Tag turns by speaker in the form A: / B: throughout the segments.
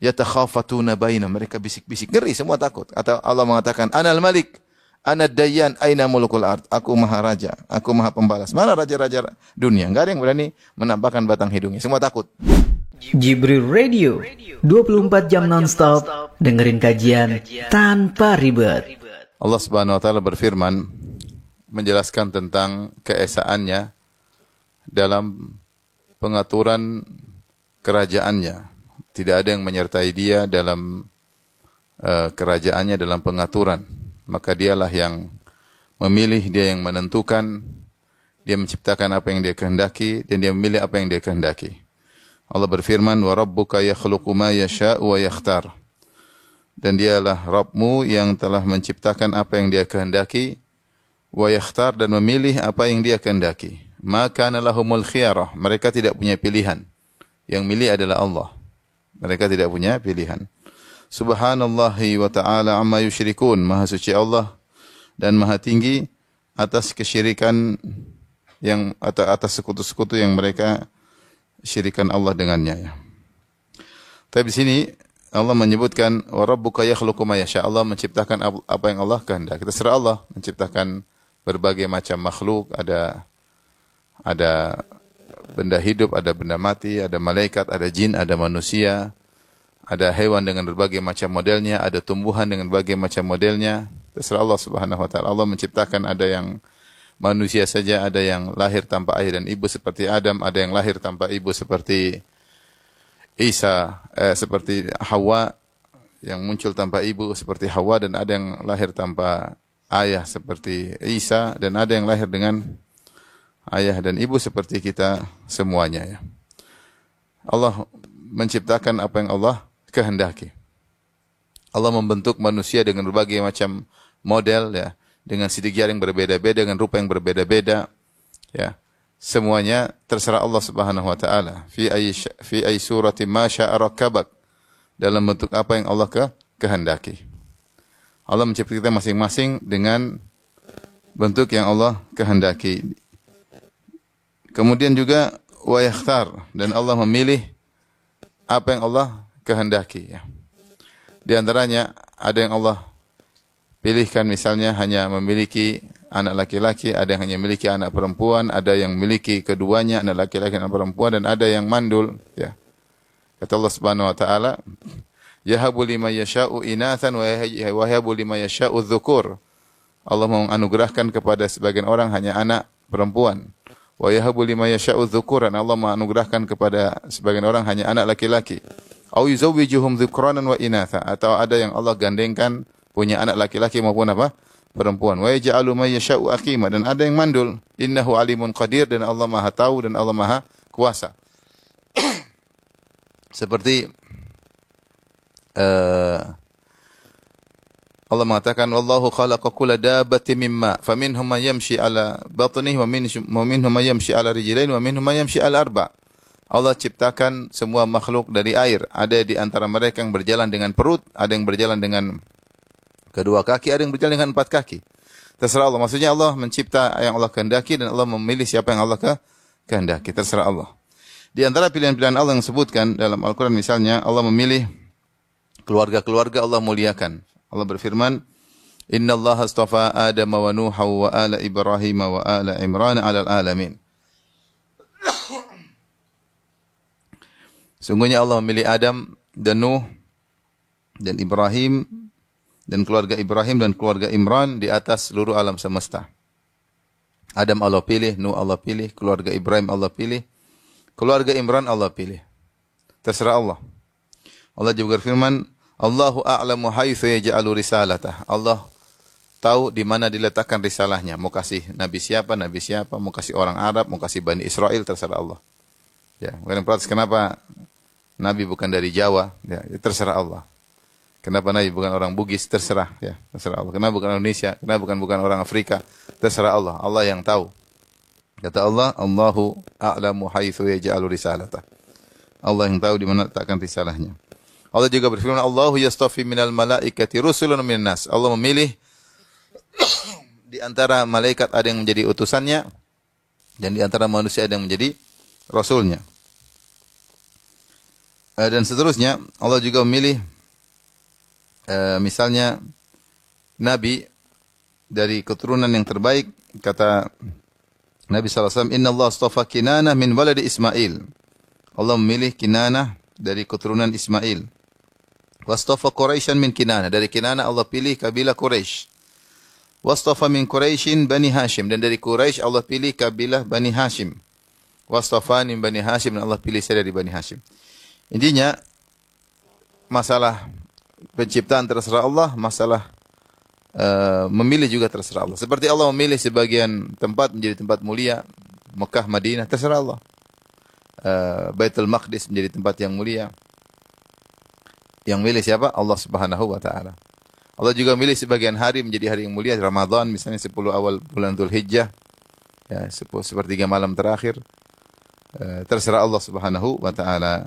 A: Yatakhafatuna bainahum, mereka bisik-bisik, ngeri, semua takut. Atau Allah mengatakan, Anal Malik, Anad Dayyan, aina mulukul ard. Aku maha raja, aku maha pembalas. Mana raja-raja dunia? Enggak ada yang berani menampakkan batang hidungnya. Semua takut.
B: Jibril Radio, 24 jam nonstop, dengerin kajian tanpa ribet.
A: Allah Subhanahu wa taala berfirman menjelaskan tentang keesaannya dalam pengaturan kerajaannya. Tidak ada yang menyertai dia dalam kerajaannya, dalam pengaturan. Maka dialah yang memilih, dia yang menentukan, dia menciptakan apa yang dia kehendaki, dan dia memilih apa yang dia kehendaki. Allah berfirman, wa rabbuka yakhluqu ma yasha'u wa yakhtar. Dan dialah Rabbmu yang telah menciptakan apa yang dia kehendaki, wa yakhtar, dan memilih apa yang dia kehendaki. Maka lahumul khiyarah, mereka tidak punya pilihan. Yang milih adalah Allah. Mereka tidak punya pilihan. Subhanallahi wa ta'ala amma yusyrikun. Maha suci Allah dan maha tinggi atas kesyirikan yang atau atas sekutu-sekutu yang mereka syirikan Allah dengannya. Tapi di sini Allah menyebutkan wa rabbuka yakhluqu ma yasha. Allah menciptakan apa yang Allah kehendaki. Terserah Allah menciptakan berbagai macam makhluk, ada benda hidup, ada benda mati, ada malaikat, ada jin, ada manusia, ada hewan dengan berbagai macam modelnya, ada tumbuhan dengan berbagai macam modelnya. Terserah Allah Subhanahu wa taala. Allah menciptakan ada yang manusia saja, ada yang lahir tanpa ayah dan ibu seperti Adam, ada yang lahir tanpa ibu seperti seperti Hawa, yang muncul tanpa ibu seperti Hawa, dan ada yang lahir tanpa ayah seperti Isa, dan ada yang lahir dengan ayah dan ibu seperti kita semuanya, ya. Allah menciptakan apa yang Allah kehendaki. Allah membentuk manusia dengan berbagai macam model, ya, dengan sidik jari yang berbeda-beda, dengan rupa yang berbeda-beda, ya. Semuanya terserah Allah Subhanahu wa taala. Fi ay surati ma syaa rakkabak. Dalam bentuk apa yang Allah kehendaki. Allah menciptakan kita masing-masing dengan bentuk yang Allah kehendaki. Kemudian juga wa yakhtar, dan Allah memilih apa yang Allah kehendaki, ya. Di antaranya ada yang Allah pilihkan, misalnya hanya memiliki anak laki-laki, ada yang hanya memiliki anak perempuan, ada yang memiliki keduanya, anak laki-laki dan anak perempuan, dan ada yang mandul, ya. Kata Allah Subhanahu wa taala, yahabu liman yasha'u inathan wa yahabu liman yasha'u dzukur. Allah menganugerahkan kepada sebagian orang hanya anak perempuan. Wa yahabu liman yasha'u dzukuran. Allah menganugerahkan kepada sebagian orang hanya anak laki-laki. Au yuzawwijuhum dzukranan wa inatha. Atau ada yang Allah gandengkan punya anak laki-laki maupun apa? Perempuan. Wa yaj'alu may yasha'u aqima, dan ada yang mandul. Innahu alimun qadir, dan Allah Maha tahu dan Allah Maha kuasa. Seperti Allah mengatakan wallahu khalaqa kulla dabbatin mimma faminhum man yamshi ala batnihi wa minhum man yamshi ala rijlain wa minhum man yamshi ala arba'. Allah ciptakan semua makhluk dari air. Ada di antara mereka yang berjalan dengan perut, ada yang berjalan dengan kedua kaki, ada yang berjalan dengan 4 kaki. Terserah Allah. Maksudnya Allah mencipta yang Allah kehendaki dan Allah memilih siapa yang Allah kehendaki. Terserah Allah. Di antara pilihan-pilihan Allah yang disebutkan dalam Al-Quran, misalnya Allah memilih keluarga-keluarga, Allah muliakan. Allah berfirman, Inna Allah astafa Adam wa Nuha wa ala Ibrahim wa ala Imran ala alamin. Sungguhnya Allah memilih Adam dan Nuh dan Ibrahim dan keluarga Ibrahim dan keluarga Imran di atas seluruh alam semesta. Adam Allah pilih, Nuh Allah pilih, keluarga Ibrahim Allah pilih, keluarga Imran Allah pilih. Terserah Allah. Allah juga berfirman, Allahu a'lamu haitsu yaj'alu risalatah. Allah tahu di mana diletakkan risalahnya. Mau kasih nabi siapa, mau kasih orang Arab, mau kasih Bani Israel, terserah Allah. Ya, mungkin protes kenapa nabi bukan dari Jawa, ya, terserah Allah. Kenapa nabi bukan orang Bugis, terserah, ya, terserah Allah. Kenapa bukan Indonesia, kenapa bukan orang Afrika, terserah Allah. Allah yang tahu. Kata Allah, Allahu a'lamu haitsu yaj'alu risalatah. Allah yang tahu di mana letakkan risalahnya. Allah juga berfirman, Allahu yastafi minal malaikati rusulun minan nas. Allah memilih di antara malaikat ada yang menjadi utusannya dan di antara manusia ada yang menjadi rasulnya. Dan seterusnya Allah juga memilih misalnya nabi dari keturunan yang terbaik. Kata Nabi SAW, Inna Allah astafa Kinanah min waladi Ismail. Allah memilih Kinanah dari keturunan Ismail. Wastafa Quraisyan min Kinanah. Dari Kinanah Allah pilih kabilah Quraisy. Wastafa min Quraisyin Bani Hashim. Dan dari Quraisy Allah pilih kabilah Bani Hashim. Wastafani min Bani Hashim. Dan Allah pilih saya dari Bani Hashim. Intinya, masalah penciptaan terserah Allah, masalah memilih juga terserah Allah. Seperti Allah memilih sebagian tempat menjadi tempat mulia, Mekah, Madinah, terserah Allah. Baitul Maqdis menjadi tempat yang mulia. Yang milih siapa? Allah Subhanahu wa taala. Allah juga milih sebagian hari menjadi hari yang mulia, Ramadan misalnya 10 awal bulan Dzulhijjah. Ya, sepertiga malam terakhir. Terserah Allah Subhanahu wa taala.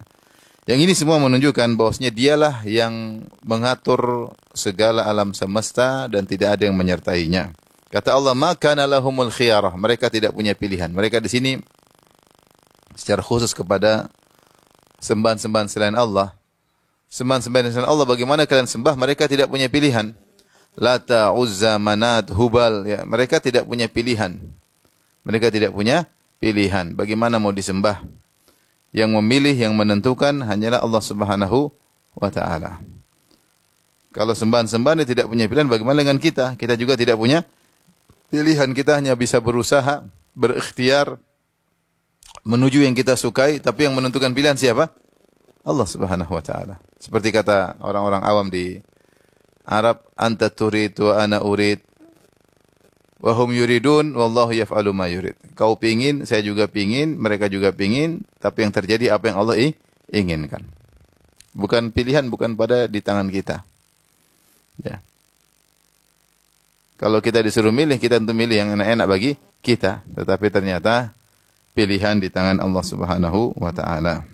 A: Yang ini semua menunjukkan bahwasanya dialah yang mengatur segala alam semesta dan tidak ada yang menyertainya. Kata Allah, "Ma kana lahumul khiyarah." Mereka tidak punya pilihan. Mereka di sini secara khusus kepada sembahan-sembahan selain Allah. Sembahan-sembahan selain Allah, bagaimana kalian sembah? Mereka tidak punya pilihan. Lata, Uzza, Manat, Hubal. Ya, mereka tidak punya pilihan. Mereka tidak punya pilihan. Bagaimana mau disembah? Yang memilih, yang menentukan hanyalah Allah Subhanahu wa taala. Kalau sembahan-sembahan tidak punya pilihan, bagaimana dengan kita? Kita juga tidak punya pilihan. Kita hanya bisa berusaha, berikhtiar menuju yang kita sukai, tapi yang menentukan pilihan siapa? Allah Subhanahu wa taala. Seperti kata orang-orang awam di Arab, anta turid wa ana urid wa hum yuridun wallahu yaf'alu ma yurid. Kau pingin, saya juga pingin, mereka juga pingin, tapi yang terjadi apa yang Allah inginkan. Bukan pilihan, bukan pada di tangan kita. Ya. Kalau kita disuruh milih, kita tentu milih yang enak-enak bagi kita, tetapi ternyata pilihan di tangan Allah Subhanahu wa taala.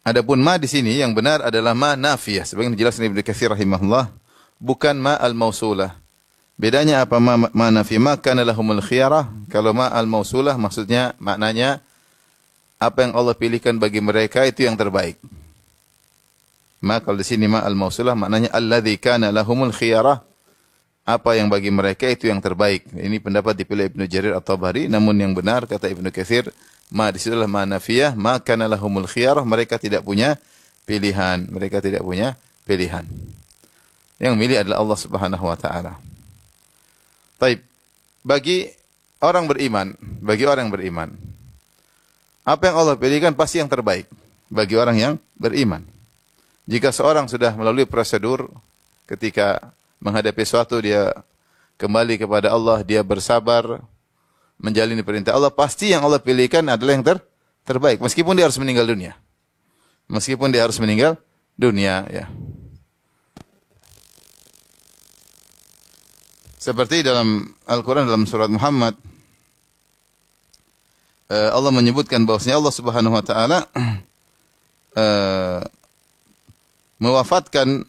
A: Adapun ma di sini yang benar adalah ma nafiyah. Sebagaimana dijelaskan Ibnu Katsir rahimahullah, bukan ma al-mausulah. Bedanya apa ma nafiyah? Ma kana lahumul khiyarah. Kalau ma al-mausulah maksudnya maknanya apa yang Allah pilihkan bagi mereka itu yang terbaik. Ma kalau di sini ma al-mausulah maknanya alladzi kana lahumul khiyarah. Apa yang bagi mereka itu yang terbaik. Ini pendapat dipilih Ibnu Jarir At-Tabari, namun yang benar kata Ibnu Katsir, ma disitulah ma nafiyah, ma kana lahumul khiyarah, mereka tidak punya pilihan, mereka tidak punya pilihan. Yang milih adalah Allah Subhanahu wa taala. Baik, bagi orang beriman, apa yang Allah pilihkan pasti yang terbaik bagi orang yang beriman. Jika seorang sudah melalui prosedur ketika menghadapi sesuatu, dia kembali kepada Allah, dia bersabar, menjalani perintah Allah, pasti yang Allah pilihkan adalah yang terbaik. Meskipun dia harus meninggal dunia. Ya. Seperti dalam Al-Quran, dalam surat Muhammad, Allah menyebutkan bahwasanya Allah Subhanahu wa taala mewafatkan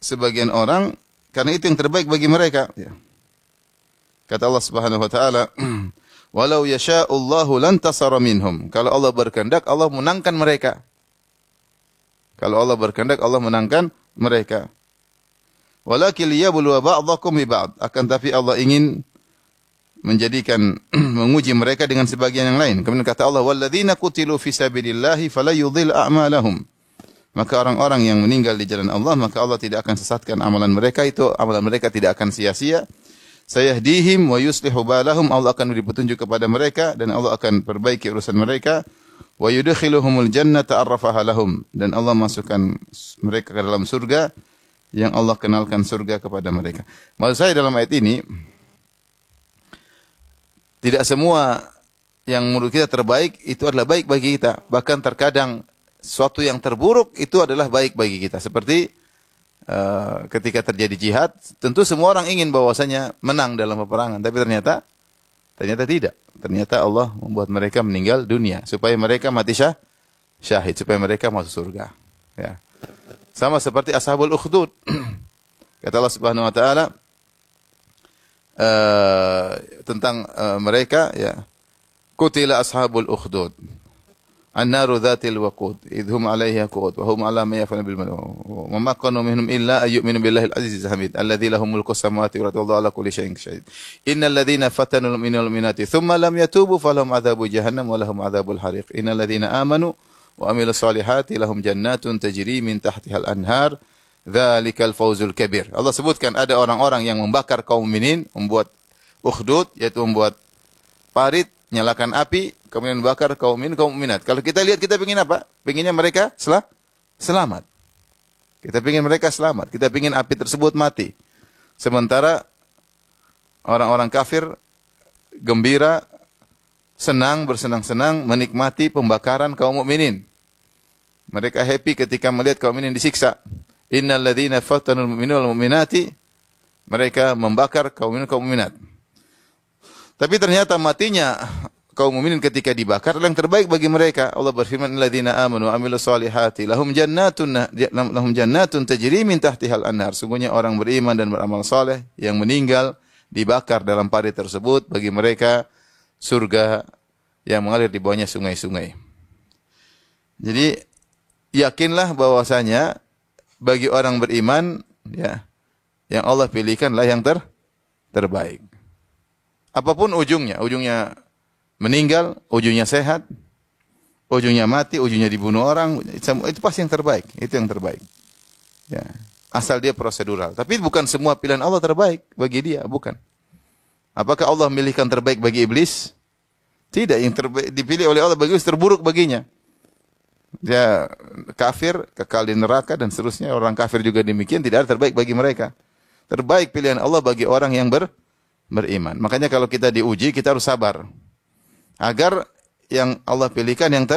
A: sebagian orang karena itu yang terbaik bagi mereka. Ya. Kata Allah Subhanahu wa taala, "Walau yasha'ullahu lantasara minhum." Kalau Allah berkehendak, Allah menangkan mereka. Walakin liyabluwa ba'dakum bi ba'd. Akan tapi Allah ingin menjadikan menguji mereka dengan sebagian yang lain. Kemudian kata Allah, "Walladzina qutilu fi sabilillahi fala yudhil a'malahum." Maka orang-orang yang meninggal di jalan Allah, maka Allah tidak akan sesatkan amalan mereka, itu amalan mereka tidak akan sia-sia. Sayahdihim wa yuslihu balahum, Allah akan beri petunjuk kepada mereka dan Allah akan perbaiki urusan mereka. Wa yudkhiluhumul jannata arrafaha lahum, dan Allah masukkan mereka ke dalam surga yang Allah kenalkan surga kepada mereka. Maksud saya dalam ayat ini, tidak semua yang menurut kita terbaik itu adalah baik bagi kita. Bahkan terkadang sesuatu yang terburuk itu adalah baik bagi kita. Seperti ketika terjadi jihad, tentu semua orang ingin bahwasanya menang dalam peperangan, tapi ternyata tidak. Ternyata Allah membuat mereka meninggal dunia supaya mereka mati syahid, supaya mereka masuk surga. Ya. Sama seperti Ashabul Ukhdud. Kata Allah Subhanahu wa taala tentang mereka, ya. Qutila Ashabul Ukhdud. An-naru dzatil waqud idhum 'alaiha qu'ud wa hum 'ala ma yaf'aluna bil ma'ruf wa ma kanu minhum illa ayyuminu billahi al-'azizil hamid alladzi lahu mulku samawati wal ardi wallahu 'ala kulli syai'in syahid. Innal ladzina fatanu al-mu'minina wal mu'minati thumma lam yatubu falahum 'adzabu jahannam wa lahum 'adzabul hariq. Innal ladzina amanu wa 'amilus solihati lahum jannatun tajri min tahtiha al-anhar dzalikal fawzul kabir. Allah sebutkan ada orang-orang yang membakar kaum mukminin, membuat ukhdud, yaitu membuat parit, nyalakan api, kemudian bakar kaum mukminat. Kalau kita lihat, kita ingin apa? Pinginnya mereka selamat. Kita ingin mereka selamat. Kita ingin api tersebut mati. Sementara orang-orang kafir gembira, senang, bersenang-senang menikmati pembakaran kaum mukminin. Mereka happy ketika melihat kaum mukminin disiksa. Innal ladzina fatanul mu'minina wal mu'minati, mereka membakar kaum mukminat. Tapi ternyata matinya kaum mukminin ketika dibakar yang terbaik bagi mereka. Allah berfirman, "Alladzina amanu wa 'amilus solihati lahum jannatun tajri min tahtihal anhar." Sungguhnya orang beriman dan beramal saleh yang meninggal dibakar dalam parit tersebut, bagi mereka surga yang mengalir di bawahnya sungai-sungai. Jadi yakinlah bahwasanya bagi orang beriman, ya, yang Allah pilihkanlah yang terbaik. Apapun ujungnya meninggal, ujungnya sehat, ujungnya mati, ujungnya dibunuh orang, itu pasti yang terbaik. Itu yang terbaik. Ya. Asal dia prosedural. Tapi bukan semua pilihan Allah terbaik bagi dia, bukan. Apakah Allah memilihkan terbaik bagi iblis? Tidak, yang dipilih oleh Allah bagi iblis terburuk baginya. Dia kafir, kekal di neraka dan seterusnya. Orang kafir juga demikian, tidak ada terbaik bagi mereka. Terbaik pilihan Allah bagi orang yang beriman. Makanya kalau kita diuji, kita harus sabar. Agar yang Allah pilihkan yang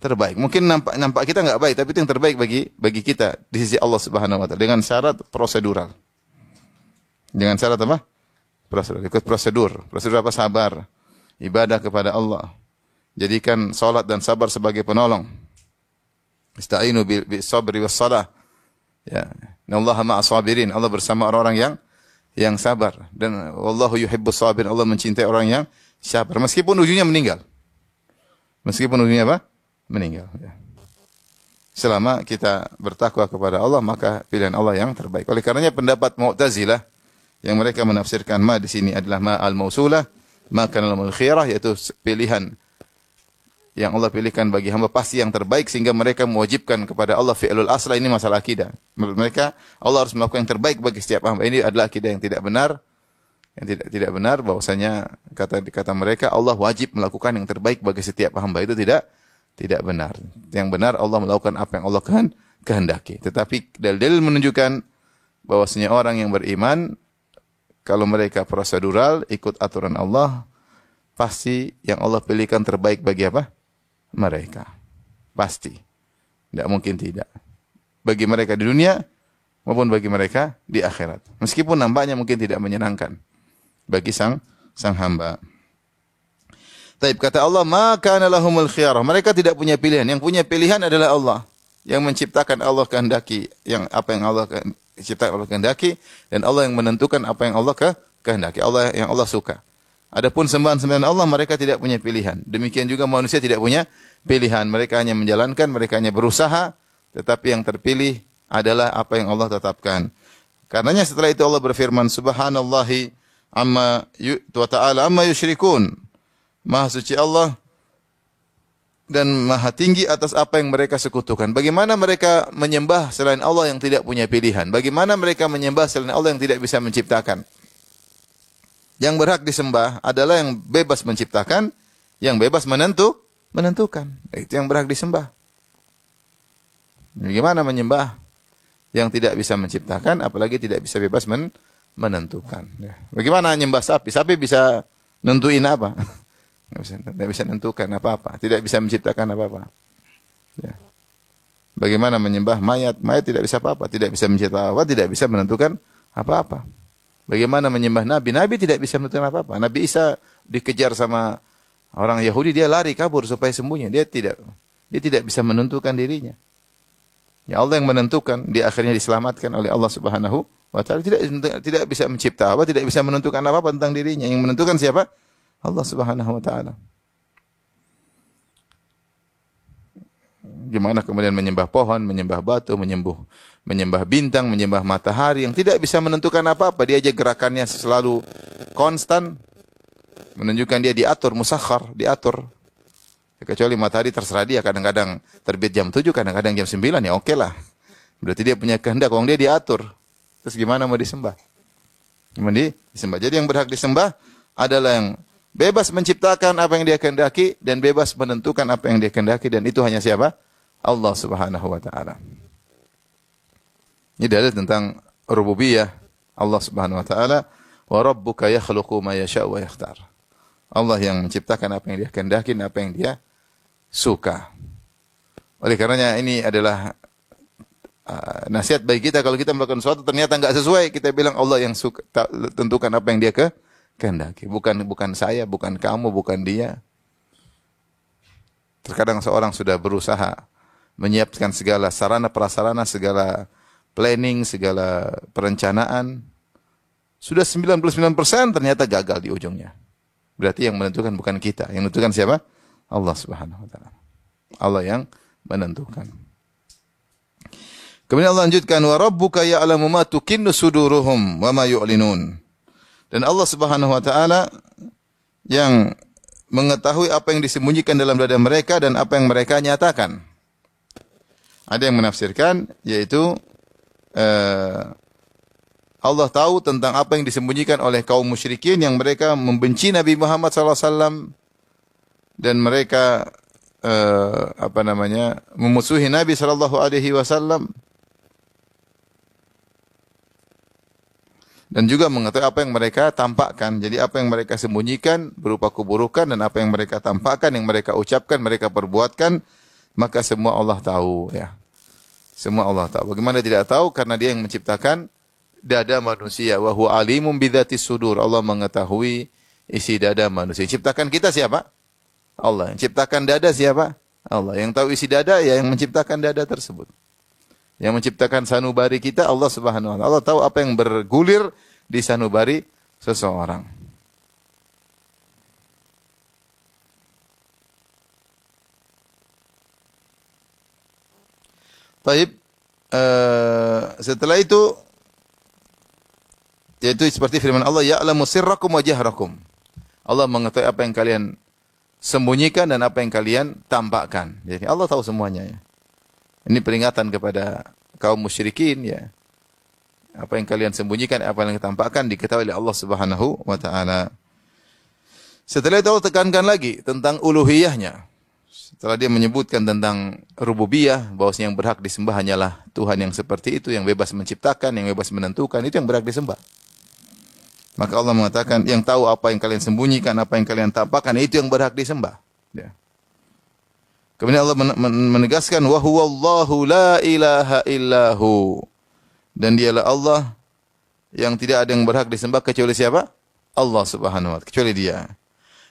A: terbaik. Mungkin nampak kita enggak baik, tapi itu yang terbaik bagi kita di sisi Allah Subhanahu wa taala dengan syarat prosedural. Dengan syarat apa? Prosedur. Ikut prosedur. Prosedur apa? Sabar. Ibadah kepada Allah. Jadikan salat dan sabar sebagai penolong. Ista'inu bis sabri was salah. Ya. Innallaha ma'as sabirin. Allah bersama orang-orang yang sabar, dan wallahu yuhibbus sabirin. Allah mencintai orang yang sabar meskipun ujungnya meninggal. Meskipun ujungnya apa? Meninggal, ya. Selama kita bertakwa kepada Allah, maka pilihan Allah yang terbaik. Oleh karenanya pendapat Mu'tazilah yang mereka menafsirkan ma di sini adalah ma al-mausulah, ma kana al-khiyarah, yaitu pilihan yang Allah pilihkan bagi hamba pasti yang terbaik, sehingga mereka mewajibkan kepada Allah fi'lul aslah. Ini masalah akidah. Menurut mereka Allah harus melakukan yang terbaik bagi setiap hamba. Ini adalah akidah yang tidak benar. Yang tidak benar, bahwasanya kata mereka Allah wajib melakukan yang terbaik bagi setiap hamba. Itu tidak benar. Yang benar Allah melakukan apa yang Allah kehendaki. Tetapi dalil menunjukkan bahwasanya orang yang beriman, kalau mereka prosedural ikut aturan Allah, pasti yang Allah pilihkan terbaik bagi apa? Mereka. Pasti. Tidak mungkin tidak. Bagi mereka di dunia maupun bagi mereka di akhirat. Meskipun nampaknya mungkin tidak menyenangkan bagi sang hamba. Taib, kata Allah, "Ma kana lahumul khiyarah." Mereka tidak punya pilihan. Yang punya pilihan adalah Allah. Yang menciptakan Allah kehendaki, apa yang Allah ciptakan Allah kehendaki, dan Allah yang menentukan apa yang Allah kehendaki, Allah yang Allah suka. Adapun sembahan-sembahan Allah, mereka tidak punya pilihan. Demikian juga manusia tidak punya pilihan. Mereka hanya menjalankan, mereka hanya berusaha, tetapi yang terpilih adalah apa yang Allah tetapkan. Karenanya setelah itu Allah berfirman, "Subhanallahi amma wa ta'ala amma yusyrikun." Maha suci Allah dan maha tinggi atas apa yang mereka sekutukan. Bagaimana mereka menyembah selain Allah yang tidak punya pilihan? Bagaimana mereka menyembah selain Allah yang tidak bisa menciptakan? Yang berhak disembah adalah yang bebas menciptakan, yang bebas menentukan. Itu yang berhak disembah. Bagaimana menyembah yang tidak bisa menciptakan, apalagi tidak bisa bebas menentukan. Bagaimana menyembah sapi? Sapi bisa nentuin apa? Tidak bisa menentukan apa-apa. Tidak bisa menciptakan apa-apa. Ya. Bagaimana menyembah mayat? Mayat tidak bisa apa-apa. Tidak bisa menciptakan apa-apa, tidak bisa menentukan apa-apa. Bagaimana menyembah Nabi? Nabi tidak bisa menentukan apa-apa. Nabi Isa dikejar sama orang Yahudi, dia lari kabur supaya sembunyi. Dia tidak bisa menentukan dirinya. Ya Allah yang menentukan, dia akhirnya diselamatkan oleh Allah Subhanahu wa taala. Tidak bisa mencipta apa, tidak bisa menentukan apa-apa tentang dirinya. Yang menentukan siapa? Allah Subhanahu wa taala. Gimana kemudian menyembah pohon, menyembah batu, menyembah bintang, menyembah matahari yang tidak bisa menentukan apa-apa. Dia aja gerakannya selalu konstan, menunjukkan dia diatur, musakhar, diatur. Kecuali matahari terserah dia, kadang-kadang terbit jam 7, kadang-kadang jam 9, ya oke lah. Berarti dia punya kehendak, wong dia diatur. Terus gimana mau disembah? Gimana disembah? Jadi yang berhak disembah adalah yang bebas menciptakan apa yang dia kehendaki dan bebas menentukan apa yang dia kehendaki, dan itu hanya siapa? Allah Subhanahu wa taala. Ini dalil tentang rububiyah Allah Subhanahu wa taala, wa rabbuka yakhluqu ma yasha'u wa yakhtar. Allah yang menciptakan apa yang dia kehendaki dan apa yang dia suka. Oleh karenanya ini adalah nasihat bagi kita, kalau kita melakukan sesuatu ternyata enggak sesuai, kita bilang Allah yang suka, tentukan apa yang dia kehendaki, bukan saya, bukan kamu, bukan dia. Terkadang seorang sudah berusaha menyiapkan segala sarana prasarana, segala planning, segala perencanaan, sudah 99% ternyata gagal di ujungnya. Berarti yang menentukan bukan kita, yang menentukan siapa? Allah Subhanahu wa taala. Allah yang menentukan. Kemudian Allah lanjutkan, wa rabbuka ya'lamu ma tukinnu suduruhum wa ma yu'linun. Dan Allah Subhanahu wa taala yang mengetahui apa yang disembunyikan dalam dada mereka dan apa yang mereka nyatakan. Ada yang menafsirkan yaitu Allah tahu tentang apa yang disembunyikan oleh kaum musyrikin yang mereka membenci Nabi Muhammad SAW dan mereka memusuhi Nabi SAW. Dan juga mengetahui apa yang mereka tampakkan. Jadi apa yang mereka sembunyikan berupa keburukan dan apa yang mereka tampakkan, yang mereka ucapkan, mereka perbuatkan, maka semua Allah tahu, ya. Semua Allah tahu. Bagaimana tidak tahu? Karena Dia yang menciptakan dada manusia. Wa huwa alimun bidzatis sudur. Allah mengetahui isi dada manusia. Ciptakan kita siapa? Allah. Yang ciptakan dada siapa? Allah. Yang tahu isi dada ya yang menciptakan dada tersebut. Yang menciptakan sanubari kita Allah Subhanahu wa taala. Allah tahu apa yang bergulir di sanubari seseorang. Baik, setelah itu yaitu seperti firman Allah, ya'lamu sirrakum wa jahrakum. Allah mengetahui apa yang kalian sembunyikan dan apa yang kalian tampakkan. Jadi Allah tahu semuanya, ya. Ini peringatan kepada kaum musyrikin, ya. Apa yang kalian sembunyikan, apa yang tampakkan diketahui oleh Allah Subhanahu wa taala. Setelah itu Allah tekankan lagi tentang uluhiyahnya. Setelah dia menyebutkan tentang rububiyah, bahwasanya yang berhak disembah hanyalah Tuhan yang seperti itu, yang bebas menciptakan, yang bebas menentukan, itu yang berhak disembah. Maka Allah mengatakan, yang tahu apa yang kalian sembunyikan, apa yang kalian tampakkan, itu yang berhak disembah. Ya. Kemudian Allah menegaskan, wa huwallahu la ilaha illahu. Dan dialah Allah yang tidak ada yang berhak disembah kecuali siapa? Allah Subhanahu wa taala, kecuali Dia.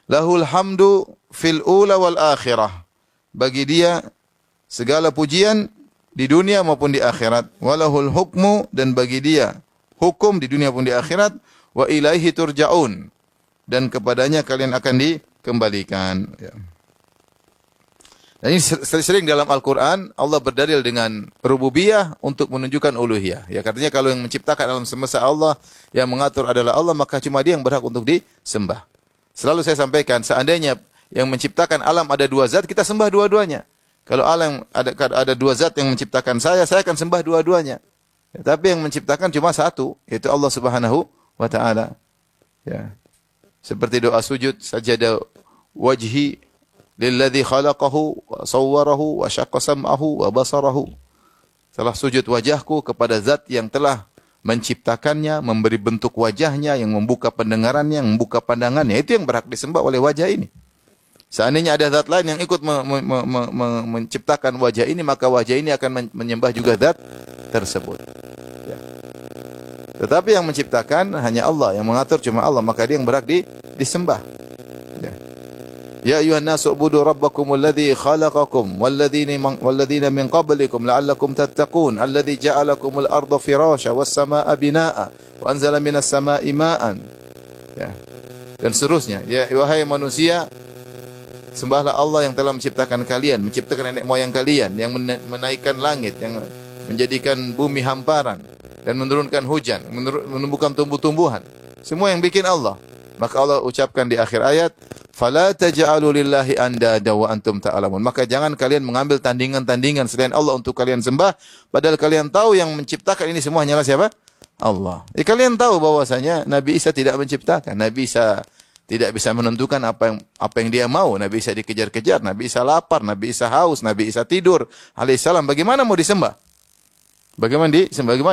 A: Lahul hamdu fil ula wal akhirah. Bagi Dia segala pujian di dunia maupun di akhirat. Walahul hukmu, dan bagi Dia hukum di dunia maupun di akhirat. Wa ilaihi turja'un, dan kepadanya kalian akan dikembalikan. Ya. Dan ini sering dalam Al-Quran Allah berdalil dengan rububiyah untuk menunjukkan uluhiyah. Ya, katanya kalau yang menciptakan alam semesta Allah, yang mengatur adalah Allah, maka cuma Dia yang berhak untuk disembah. Selalu saya sampaikan, seandainya yang menciptakan alam ada dua zat, kita sembah dua-duanya. Kalau alam ada dua zat yang menciptakan saya akan sembah dua-duanya. Ya, tapi yang menciptakan cuma satu, yaitu Allah Subhanahu wa ta'ala. Ya. Seperti doa sujud, sajada wajhi lilladzi khalaqahu wa sawwarahu wa syaqqa sam'ahu wa basarahu. Telah sujud wajahku kepada zat yang telah menciptakannya, memberi bentuk wajahnya, yang membuka pendengarannya, yang membuka pandangannya. Itu yang berhak disembah oleh wajah ini. Seandainya ada zat lain yang ikut menciptakan wajah ini, maka wajah ini akan menyembah juga zat tersebut. Ya. Tetapi yang menciptakan hanya Allah, yang mengatur cuma Allah, maka Dia yang berhak disembah. Ya. Ya ayuhan nasu ubudu rabbakum alladhi khalaqakum walladhina min qablikum la'allakum tattaqun alladhi ja'alakumul arda firasha was samaa'a binaa'a wa anzala minas samaa'i ma'an. Ya. Dan seterusnya. Ya wahai manusia, Sembahlah Allah yang telah menciptakan kalian, menciptakan nenek moyang kalian, yang menaikkan langit, yang menjadikan bumi hamparan dan menurunkan hujan, menumbuhkan tumbuh-tumbuhan. Semua yang bikin Allah. Maka Allah ucapkan di akhir ayat, "Fala taj'alu lillahi andada wa antum ta'lamun." Maka jangan kalian mengambil tandingan-tandingan selain Allah untuk kalian sembah, padahal kalian tahu yang menciptakan ini semua hanyalah siapa? Allah. Kalian tahu bahwasanya Nabi Isa tidak menciptakan. Nabi Isa tidak bisa menentukan apa yang dia mau. Nabi Isa dikejar-kejar, Nabi Isa lapar, Nabi Isa haus, Nabi Isa tidur. Alaihissalam, bagaimana mau disembah? Bagaimana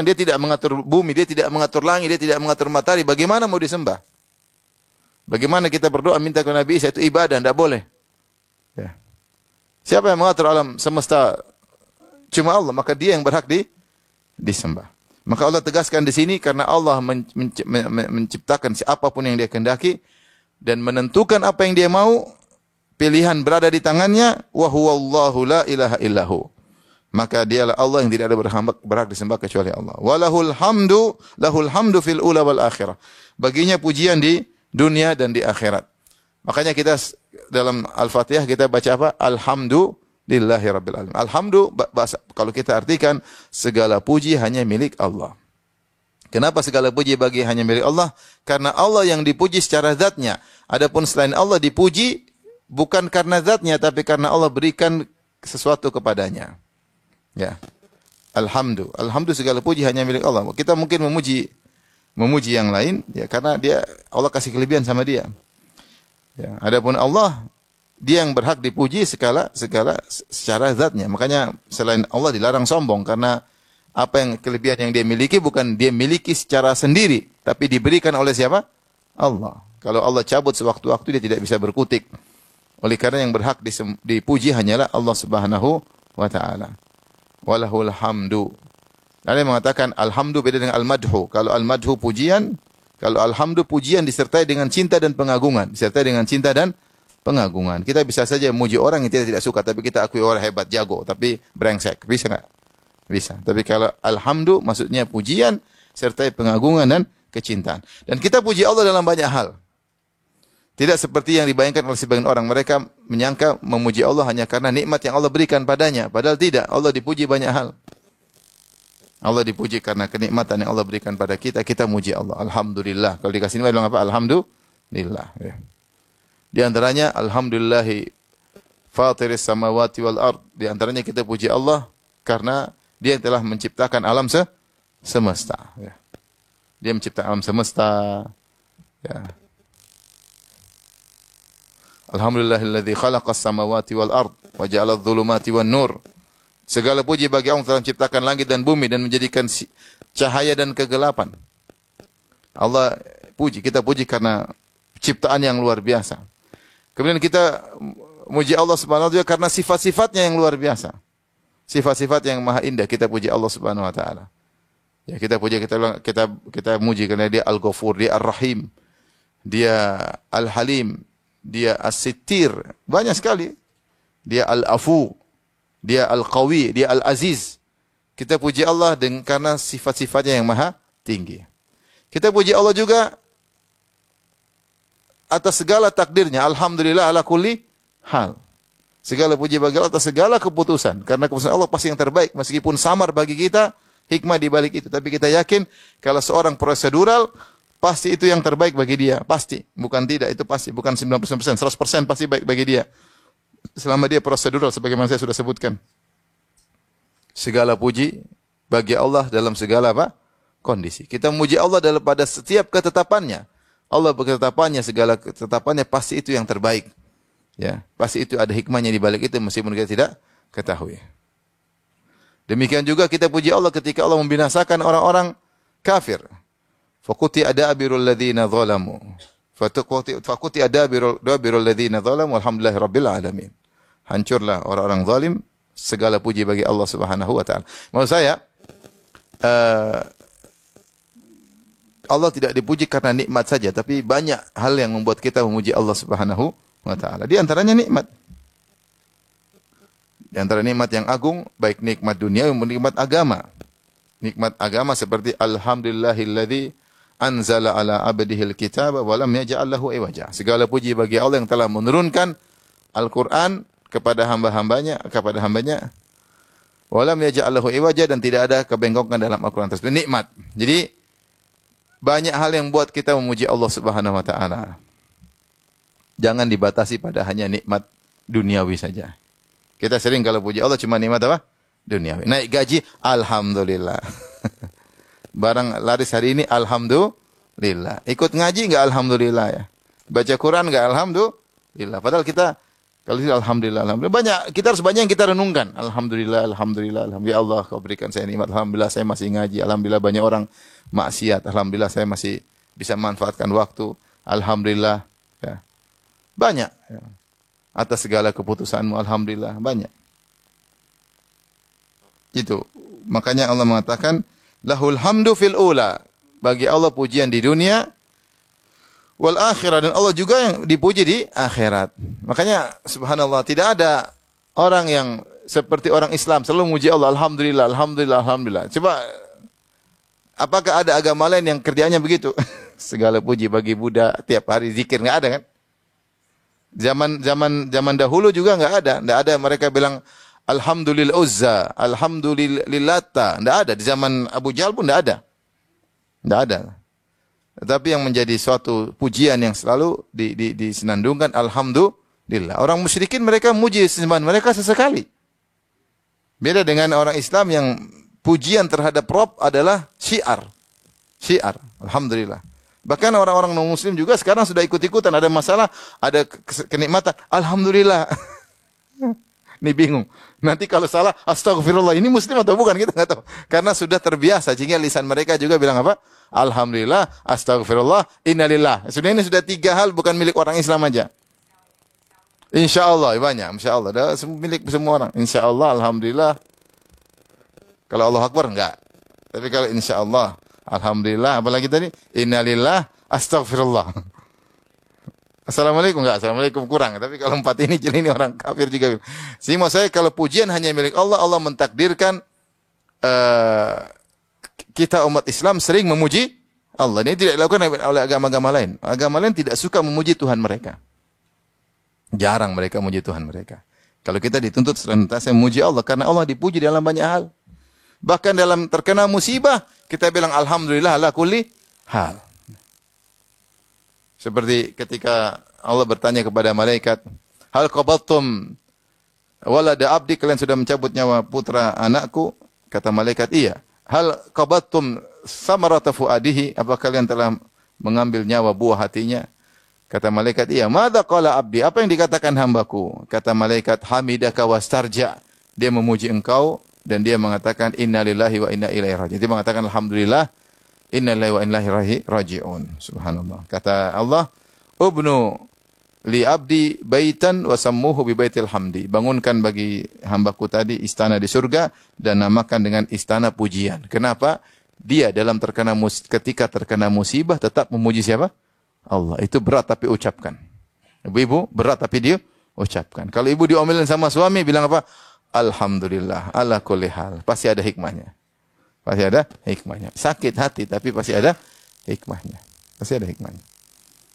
A: dia tidak mengatur bumi, dia tidak mengatur langit, dia tidak mengatur matahari. Bagaimana mau disembah? Bagaimana kita berdoa minta ke Nabi Isa, itu ibadah, tidak boleh. Ya. Siapa yang mengatur alam semesta? Cuma Allah, maka dia yang berhak disembah. Maka Allah tegaskan di sini karena Allah menciptakan siapapun yang dia kehendaki dan menentukan apa yang dia mau, pilihan berada di tangannya, wa huwallahu la ilaha illahu. Maka dialah Allah yang tidak ada berhak disembah kecuali Allah. Walahul hamdu, lahul hamdu fil ula wal akhirah. Baginya pujian di dunia dan di akhirat. Makanya kita dalam Al-Fatihah kita baca apa? Alhamdulillahi rabbil alamin. Alhamdu, kalau kita artikan, segala puji hanya milik Allah. Kenapa segala puji hanya milik Allah? Karena Allah yang dipuji secara zatnya. Adapun selain Allah dipuji bukan karena zatnya, tapi karena Allah berikan sesuatu kepadanya. Ya. Alhamdu segala puji hanya milik Allah. Kita mungkin memuji yang lain ya karena Allah kasih kelebihan sama dia. Ya, adapun Allah dia yang berhak dipuji secara zatnya. Makanya selain Allah dilarang sombong karena apa yang kelebihan yang dia miliki bukan dia miliki secara sendiri, tapi diberikan oleh siapa? Allah. Kalau Allah cabut sewaktu-waktu dia tidak bisa berkutik. Oleh karena yang berhak dipuji hanyalah Allah Subhanahu wa taala. Walahul hamdu. Ada yang mengatakan alhamdu beda dengan al-madhu. Kalau al-madhu pujian, kalau alhamdu pujian disertai dengan cinta dan pengagungan. Disertai dengan cinta dan pengagungan. Kita bisa saja memuji orang yang tidak suka, tapi kita akui orang hebat, jago, tapi brengsek. Bisa enggak? Bisa. Tapi kalau alhamdu maksudnya pujian sertai pengagungan dan kecintaan. Dan kita puji Allah dalam banyak hal. Tidak seperti yang dibayangkan oleh sebagian orang. Mereka menyangka memuji Allah hanya karena nikmat yang Allah berikan padanya. Padahal tidak. Allah dipuji banyak hal. Allah dipuji karena kenikmatan yang Allah berikan pada kita. Kita muji Allah. Alhamdulillah. Kalau dikasih nikmat bilang apa? Alhamdulillah. Ya. Di antaranya alhamdulillahi fatiris samawati wal ard. Di antaranya kita puji Allah karena dia yang telah menciptakan alam semesta. Ya. Dia menciptakan alam semesta. Ya. Alhamdulillahilladzi khalaqas samawati wal ard wa ja'ala adh-dhulumati wan nur. Segala puji bagi Allah telah menciptakan langit dan bumi dan menjadikan cahaya dan kegelapan. Allah puji, kita puji karena ciptaan yang luar biasa. Kemudian kita muji Allah Subhanahu wa taala karena sifat-sifatnya yang luar biasa. Sifat-sifat yang maha indah kita puji Allah Subhanahu wa taala. Ya kita puji kita muji karena dia Al-Ghafur, dia Ar-Rahim, dia Al-Halim, dia As-Sittir, banyak sekali. Dia Al-Afu, dia Al-Qawi, dia Al-Aziz. Kita puji Allah karena sifat-sifatnya yang maha tinggi. Kita puji Allah juga atas segala takdirnya. Alhamdulillah ala kulli hal. Segala puji bagi Allah atas segala keputusan. Karena keputusan Allah pasti yang terbaik. Meskipun samar bagi kita, hikmah di balik itu. Tapi kita yakin kalau seorang prosedural, pasti itu yang terbaik bagi dia. Pasti. Bukan tidak, itu pasti. Bukan 90%, 100% pasti baik bagi dia. Selama dia prosedural, sebagaimana saya sudah sebutkan. Segala puji bagi Allah dalam segala kondisi. Kita memuji Allah pada setiap ketetapannya. Allah berketetapannya, segala ketetapannya pasti itu yang terbaik. Ya, pasti itu ada hikmahnya di balik itu meskipun kita tidak ketahui. Demikian juga kita puji Allah ketika Allah membinasakan orang-orang kafir. Faquti adabirul ladzina zalamu. Faquti adabirul ladzina zalamu walhamdulillahi rabbil alamin. Hancurlah orang-orang zalim, segala puji bagi Allah Subhanahu wa taala. Maksud saya Allah tidak dipuji karena nikmat saja, tapi banyak hal yang membuat kita memuji Allah Subhanahu wa taala. Di antaranya nikmat. Di antara nikmat yang agung, baik nikmat dunia maupun nikmat agama. Nikmat agama seperti alhamdulillahilladzi anzala ala abdihil kitaba wa lam yaj'al lahu iwaja. Segala puji bagi Allah yang telah menurunkan Al-Quran kepada hambanya, walam yaj'al lahu iwaja, dan tidak ada kebengkokan dalam Al-Quran tersebut. Nikmat. Jadi banyak hal yang buat kita memuji Allah Subhanahu wa taala. Jangan dibatasi pada hanya nikmat duniawi saja. Kita sering kalau puji Allah cuma nikmat apa? Duniawi. Naik gaji, alhamdulillah. Barang laris hari ini, alhamdulillah. Ikut ngaji enggak alhamdulillah ya. Baca Quran enggak alhamdulillah. Padahal kita kalau tidak alhamdulillah, alhamdulillah. Banyak, kita harus banyak yang kita renungkan. Alhamdulillah, alhamdulillah, alhamdulillah. Ya Allah, Kau berikan saya nikmat. Alhamdulillah saya masih ngaji. Alhamdulillah banyak orang maksiat. Alhamdulillah saya masih bisa memanfaatkan waktu. Alhamdulillah. Ya. Banyak. Ya. Atas segala keputusanmu, alhamdulillah. Banyak. Itu. Makanya Allah mengatakan, lahul hamdu fil ula. Bagi Allah pujian di dunia. Wal akhirah, dan Allah juga yang dipuji di akhirat. Makanya subhanallah, tidak ada orang yang seperti orang Islam selalu memuji Allah, alhamdulillah, alhamdulillah, alhamdulillah. Coba apakah ada agama lain yang kerjanya begitu? Segala puji bagi Buddha, tiap hari zikir, enggak ada kan? Zaman dahulu juga enggak ada mereka bilang alhamdulillah Uzza, alhamdulillah Lata, enggak ada. Di zaman Abu Jahal pun enggak ada. Enggak ada. Tetapi yang menjadi suatu pujian yang selalu disenandungkan, alhamdulillah. Orang musyrikin mereka muji sembahan mereka sesekali. Beda dengan orang Islam yang pujian terhadap Rabb adalah syiar. Syiar, alhamdulillah. Bahkan orang-orang non-muslim juga sekarang sudah ikut-ikutan. Ada masalah, ada kenikmatan, alhamdulillah. Ini bingung. Nanti kalau salah, astagfirullah. Ini muslim atau bukan? Kita nggak tahu. Karena sudah terbiasa. Sehingga lisan mereka juga bilang apa? Alhamdulillah, astagfirullah, innalillah. Sebenarnya ini sudah 3 hal bukan milik orang Islam aja. Insya Allah, banyak. Insya Allah. Dah milik semua orang. Insya Allah, alhamdulillah. Kalau Allah Akbar, enggak. Tapi kalau insya Allah, alhamdulillah. Apalagi tadi? Innalillah, astagfirullah. Assalamualaikum, enggak. Assalamualaikum kurang. Tapi kalau 4 ini orang kafir juga. Sehingga maksud saya, kalau pujian hanya milik Allah, Allah mentakdirkan kita umat Islam sering memuji Allah. Ini tidak dilakukan oleh agama-agama lain. Agama lain tidak suka memuji Tuhan mereka. Jarang mereka memuji Tuhan mereka. Kalau kita dituntut senantiasa memuji Allah, karena Allah dipuji dalam banyak hal. Bahkan dalam terkena musibah, kita bilang alhamdulillah ala kulli hal. Seperti ketika Allah bertanya kepada malaikat, hal qabattum walada abdi, kalian sudah mencabut nyawa putra anakku? Kata malaikat, iya. Hal qabattum samarata fuadihi, apa kalian telah mengambil nyawa buah hatinya? Kata malaikat, iya. Madza qala abdi, apa yang dikatakan hambaku? Kata malaikat, hamidaka wastarja, dia memuji engkau dan dia mengatakan innalillahi wa inna ilaihi raji'un. Dia mengatakan alhamdulillah, innalillahi wa inna ilaihi raji'un. Subhanallah. Kata Allah, ubnu li abdi baitan wa sammuhu bi baitil hamdi. Bangunkan bagi hambaku tadi istana di surga dan namakan dengan istana pujian. Kenapa? Dia dalam ketika terkena musibah tetap memuji siapa? Allah. Itu berat tapi ucapkan. Ibu-ibu berat tapi dia ucapkan. Kalau ibu diomelin sama suami bilang apa? Alhamdulillah ala kulli hal. Pasti ada hikmahnya. Pasti ada hikmahnya. Sakit hati tapi pasti ada hikmahnya. Pasti ada hikmahnya.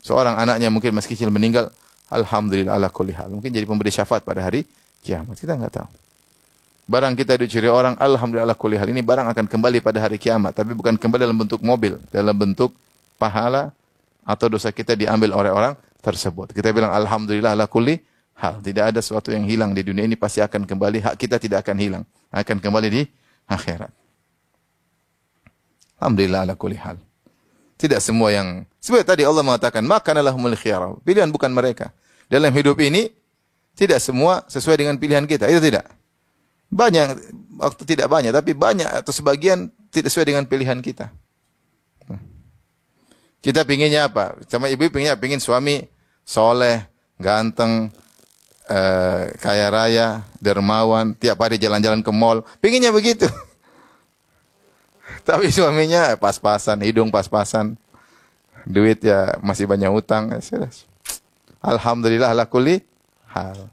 A: Seorang anaknya mungkin masih kecil meninggal, alhamdulillah ala kulli hal. Mungkin jadi pemberi syafaat pada hari kiamat. Kita enggak tahu. Barang kita dicuri orang, alhamdulillah ala kulli hal. Ini barang akan kembali pada hari kiamat, tapi bukan kembali dalam bentuk mobil, dalam bentuk pahala atau dosa kita diambil oleh orang tersebut. Kita bilang alhamdulillah ala kulli hal. Tidak ada sesuatu yang hilang di dunia ini, pasti akan kembali. Hak kita tidak akan hilang, akan kembali di akhirat. Alhamdulillah ala kulli hal. Tidak semua yang sebenarnya tadi Allah mengatakan makana lahumul khiyara. Pilihan bukan mereka. Dalam hidup ini tidak semua sesuai dengan pilihan kita. Itu tidak. Banyak waktu tidak banyak, tapi banyak atau sebagian tidak sesuai dengan pilihan kita. Kita pinginnya apa? Sama ibu pingin suami soleh, ganteng, kaya raya, dermawan, tiap hari jalan-jalan ke mall. Pinginnya begitu. Tapi suaminya pas-pasan, hidung pas-pasan, duit ya masih banyak utang. Alhamdulillah ala kulli hal.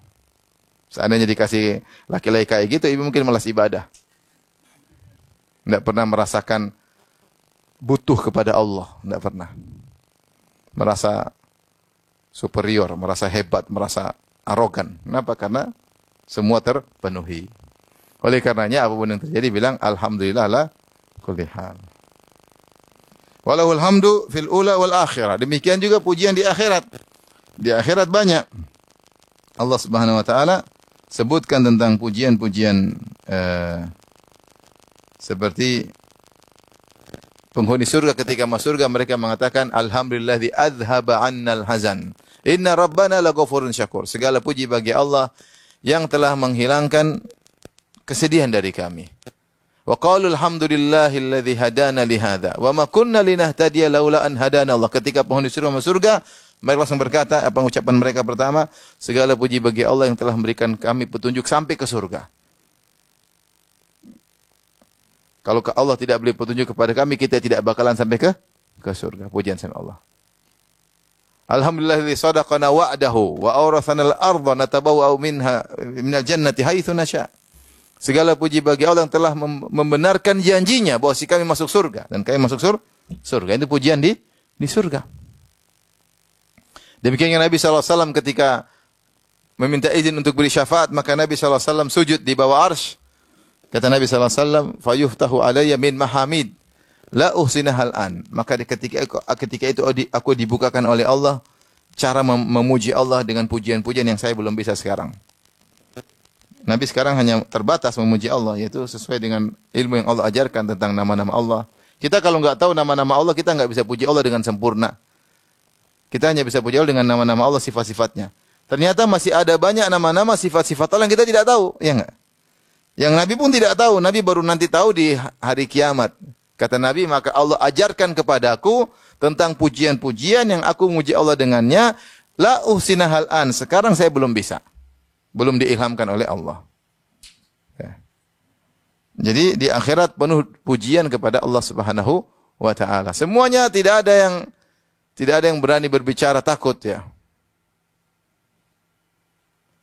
A: Seandainya dikasih laki-laki kayak gitu, ibu mungkin malas ibadah. Tidak pernah merasakan butuh kepada Allah. Tidak pernah. Merasa superior, merasa hebat, merasa arogan. Kenapa? Karena semua terpenuhi. Oleh karenanya apapun yang terjadi bilang alhamdulillah la kulli hal. Walahul hamdu fil ula wal akhirah. Demikian juga pujian di akhirat. Di akhirat banyak. Allah Subhanahu wa taala sebutkan tentang pujian-pujian seperti penghuni surga ketika masuk surga mereka mengatakan alhamdulilladzi adzhaba 'annal hazan. Inna rabbana laghafurun syakur. Segala puji bagi Allah yang telah menghilangkan kesedihan dari kami. Wa qalu alhamdulillahilladzi hadana li hadza wa ma kunna linahtadiya laula an hadana Allah. Ketika penghuni surga masuk surga, mereka langsung berkata, apa ucapan mereka pertama? Segala puji bagi Allah yang telah memberikan kami petunjuk sampai ke surga. Kalau Allah tidak beri petunjuk kepada kami, kita tidak bakalan sampai ke surga. Pujian sama Allah. Alhamdulillah sadaqana wa'dahu wa awrathana al-ardha natabawwa'u minha minal jannati haitsu nasha. Segala puji bagi Allah yang telah membenarkan janjinya bahwa si kami masuk surga dan kami masuk surga. Itu pujian di surga. Demikian Nabi SAW ketika meminta izin untuk beri syafaat, maka Nabi SAW sujud di bawah arsy. Kata Nabi SAW, fayuftahu alayya min mahamid la uhsinahal an. Maka ketika itu aku dibukakan oleh Allah cara memuji Allah dengan pujian-pujian yang saya belum bisa sekarang. Nabi sekarang hanya terbatas memuji Allah, yaitu sesuai dengan ilmu yang Allah ajarkan tentang nama-nama Allah. Kita kalau nggak tahu nama-nama Allah, kita nggak bisa puji Allah dengan sempurna. Kita hanya bisa puji Allah dengan nama-nama Allah, sifat-sifatnya. Ternyata masih ada banyak nama-nama sifat-sifat Allah yang kita tidak tahu, ya nggak? Yang Nabi pun tidak tahu, Nabi baru nanti tahu di hari kiamat. Kata Nabi, maka Allah ajarkan kepadaku tentang pujian-pujian yang aku muji Allah dengannya. La uhsinahal an, sekarang saya belum bisa. Belum diilhamkan oleh Allah. Ya. Jadi di akhirat penuh pujian kepada Allah Subhanahu wa taala. Semuanya tidak ada yang berani berbicara takut ya.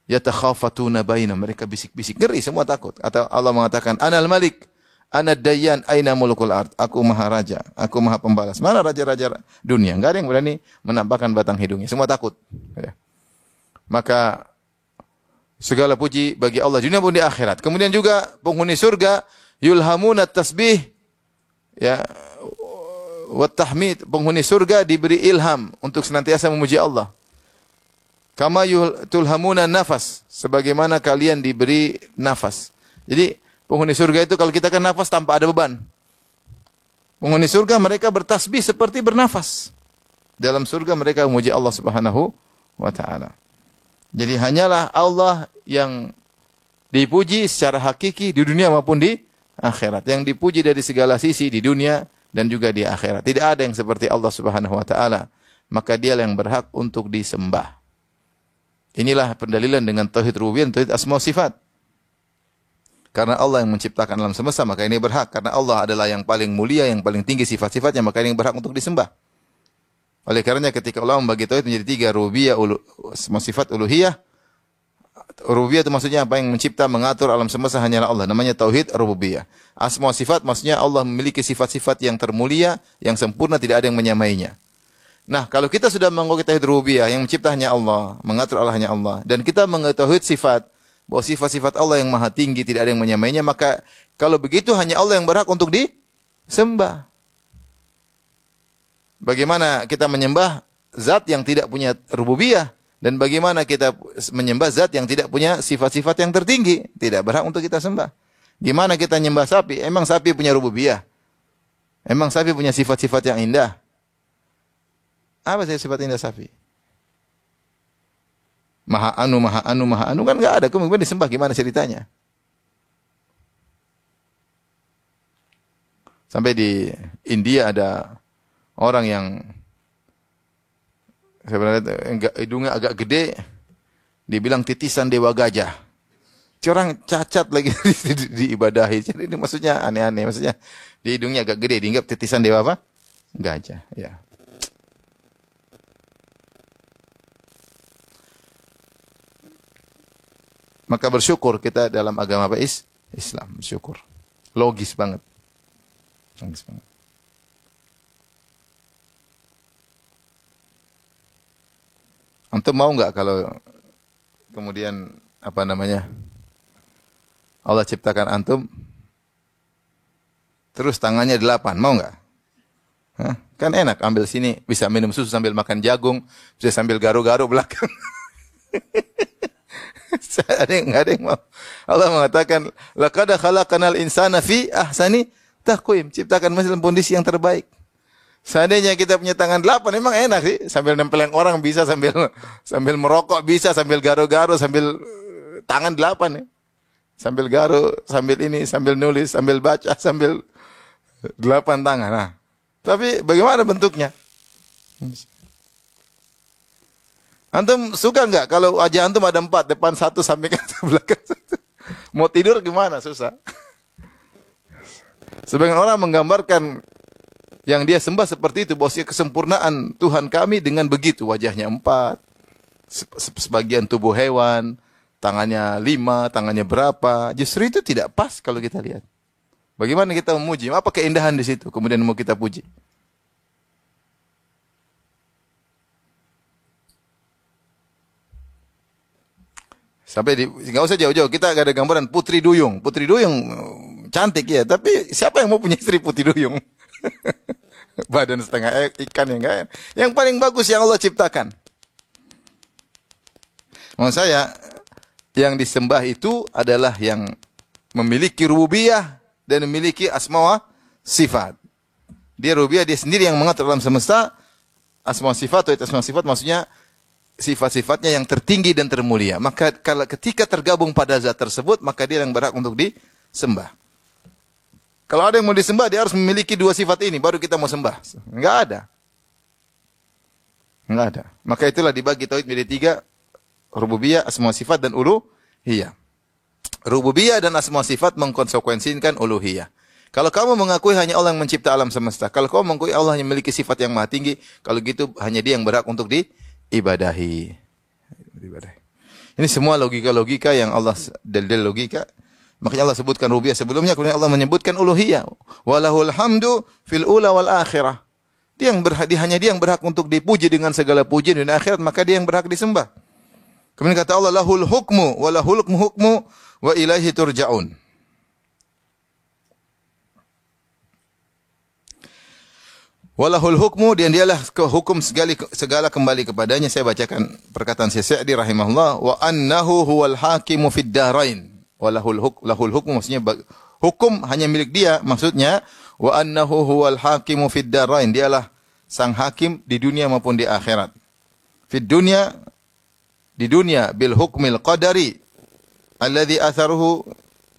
A: Yatakhafatuna bainahum, mereka bisik-bisik, ngeri, semua takut. Atau Allah mengatakan, Anal Malik, Anad Dayyan, aina mulukul ard. Aku maha raja, aku maha pembalas. Mana raja-raja dunia? Enggak ada yang berani menampakkan batang hidungnya. Semua takut. Ya. Maka segala puji bagi Allah dunia pun di akhirat. Kemudian juga penghuni surga yulhamuna tasbih ya wa tahmid. Penghuni surga diberi ilham untuk senantiasa memuji Allah. Kama tulhamuna nafas, sebagaimana kalian diberi nafas. Jadi penghuni surga itu kalau kita kan nafas tanpa ada beban. Penghuni surga mereka bertasbih seperti bernafas. Dalam surga mereka memuji Allah Subhanahu wa taala. Jadi hanyalah Allah yang dipuji secara hakiki di dunia maupun di akhirat. Yang dipuji dari segala sisi di dunia dan juga di akhirat. Tidak ada yang seperti Allah Subhanahu wa taala. Maka dia yang berhak untuk disembah. Inilah pendalilan dengan tauhid rububiyah, tauhid asma sifat. Karena Allah yang menciptakan alam semesta, maka ini berhak. Karena Allah adalah yang paling mulia, yang paling tinggi sifat-sifatnya, maka ini berhak untuk disembah. Oleh karenanya ketika Allah membagi tauhid menjadi 3, rububiyah, asma sifat, uluhiyah. Rububiyah itu maksudnya apa? Yang mencipta, mengatur alam semesta hanyalah Allah. Namanya tauhid rububiyah. Asma sifat maksudnya Allah memiliki sifat-sifat yang termulia, yang sempurna, tidak ada yang menyamainya. Nah, kalau kita sudah mengetahui tauhid rububiyah, yang mencipta hanya Allah, mengatur Allah hanya Allah, dan kita mengetahui sifat, bahwa sifat-sifat Allah yang maha tinggi, tidak ada yang menyamainya, maka kalau begitu hanya Allah yang berhak untuk disembah. Bagaimana kita menyembah zat yang tidak punya rububiyah, dan bagaimana kita menyembah zat yang tidak punya sifat-sifat yang tertinggi, tidak berhak untuk kita sembah. Gimana kita menyembah sapi? Emang sapi punya rububiyah? Emang sapi punya sifat-sifat yang indah? Apa sifat indah sapi? Maha anu kan enggak ada. Kemudian disembah gimana ceritanya? Sampai di India ada orang yang sebenarnya hidungnya agak gede, dibilang titisan dewa gajah. Orang cacat lagi diibadahi. Jadi ini maksudnya aneh-aneh. Maksudnya di hidungnya agak gede, dianggap titisan dewa apa? Gajah. Ya. Maka bersyukur kita dalam agama apa? Islam. Bersyukur. Logis banget. Logis banget. Antum mau nggak kalau kemudian apa namanya? Allah ciptakan antum, terus tangannya 8, mau nggak? Hah? Kan enak, ambil sini, bisa minum susu sambil makan jagung, bisa sambil garu-garu belakang. Nggak ada yang mau. Allah mengatakan, laqad khalaqnal insana fi ahsani taqwim, ciptakan manusia dalam kondisi yang terbaik. Seandainya kita punya tangan 8, memang enak sih, sambil nempelin orang bisa, sambil merokok bisa, sambil garu-garu, sambil tangan 8 ya. Sambil garu, sambil ini, sambil nulis, sambil baca, sambil 8 tangan. Nah, tapi bagaimana bentuknya? Antum suka nggak kalau wajah antum ada 4, depan 1, samping 1, belakang 1? Mau tidur gimana? Susah. Sebagian orang menggambarkan yang dia sembah seperti itu, bahwasanya kesempurnaan Tuhan kami dengan begitu, wajahnya 4, sebagian tubuh hewan, tangannya 5, tangannya berapa. Justru itu tidak pas kalau kita lihat. Bagaimana kita memuji? Apa keindahan di situ? Kemudian mau kita puji. Sampai nggak usah jauh-jauh. Kita ada gambaran Putri Duyung. Putri Duyung cantik ya, tapi siapa yang mau punya istri Putri Duyung? Badan setengah ikan yang enggak. Yang paling bagus yang Allah ciptakan. Maksud saya, yang disembah itu adalah yang memiliki rububiyah dan memiliki asma wa sifat. Dia rububiyah, dia sendiri yang mengatur alam semesta. Asma wa sifat, atau asma wa sifat maksudnya sifat-sifatnya yang tertinggi dan termulia. Maka ketika tergabung pada zat tersebut, maka dia yang berhak untuk disembah. Kalau ada yang mau disembah, dia harus memiliki 2 sifat ini, baru kita mau sembah. Enggak ada. Enggak ada. Maka itulah dibagi tauhid menjadi 3, rububiyah, asma sifat, dan uluhiyah. Rububiyah dan asma sifat mengkonsekuensikan uluhiyah. Kalau kamu mengakui hanya Allah yang mencipta alam semesta, kalau kamu mengakui Allah yang memiliki sifat yang maha tinggi, kalau gitu hanya dia yang berhak untuk diibadahi. Ini semua logika-logika yang Allah, dalil logika. Makanya Allah sebutkan rububiyah sebelumnya, kemudian Allah menyebutkan uluhiyah. Walahul hamdu fil ula wal akhirah. Hanya dia yang berhak untuk dipuji dengan segala puji di akhirat, maka dia yang berhak disembah. Kemudian kata Allah, lahul hukmu wa lahul hukmu wa ilaihi turja'un. Walahul hukmu, dan dialah hukum segala kembali kepadanya. Saya bacakan perkataan Syekh Sa'di rahimahullah, wa annahu huwal hakimu fid darain. Walahul hukmu maksudnya hukum hanya milik dia, maksudnya wa annahu huwal hakimu fid darain. Dialah sang hakim di dunia maupun di akhirat. Fid dunya, di dunia bil hukmil qadari alladhi atharuhu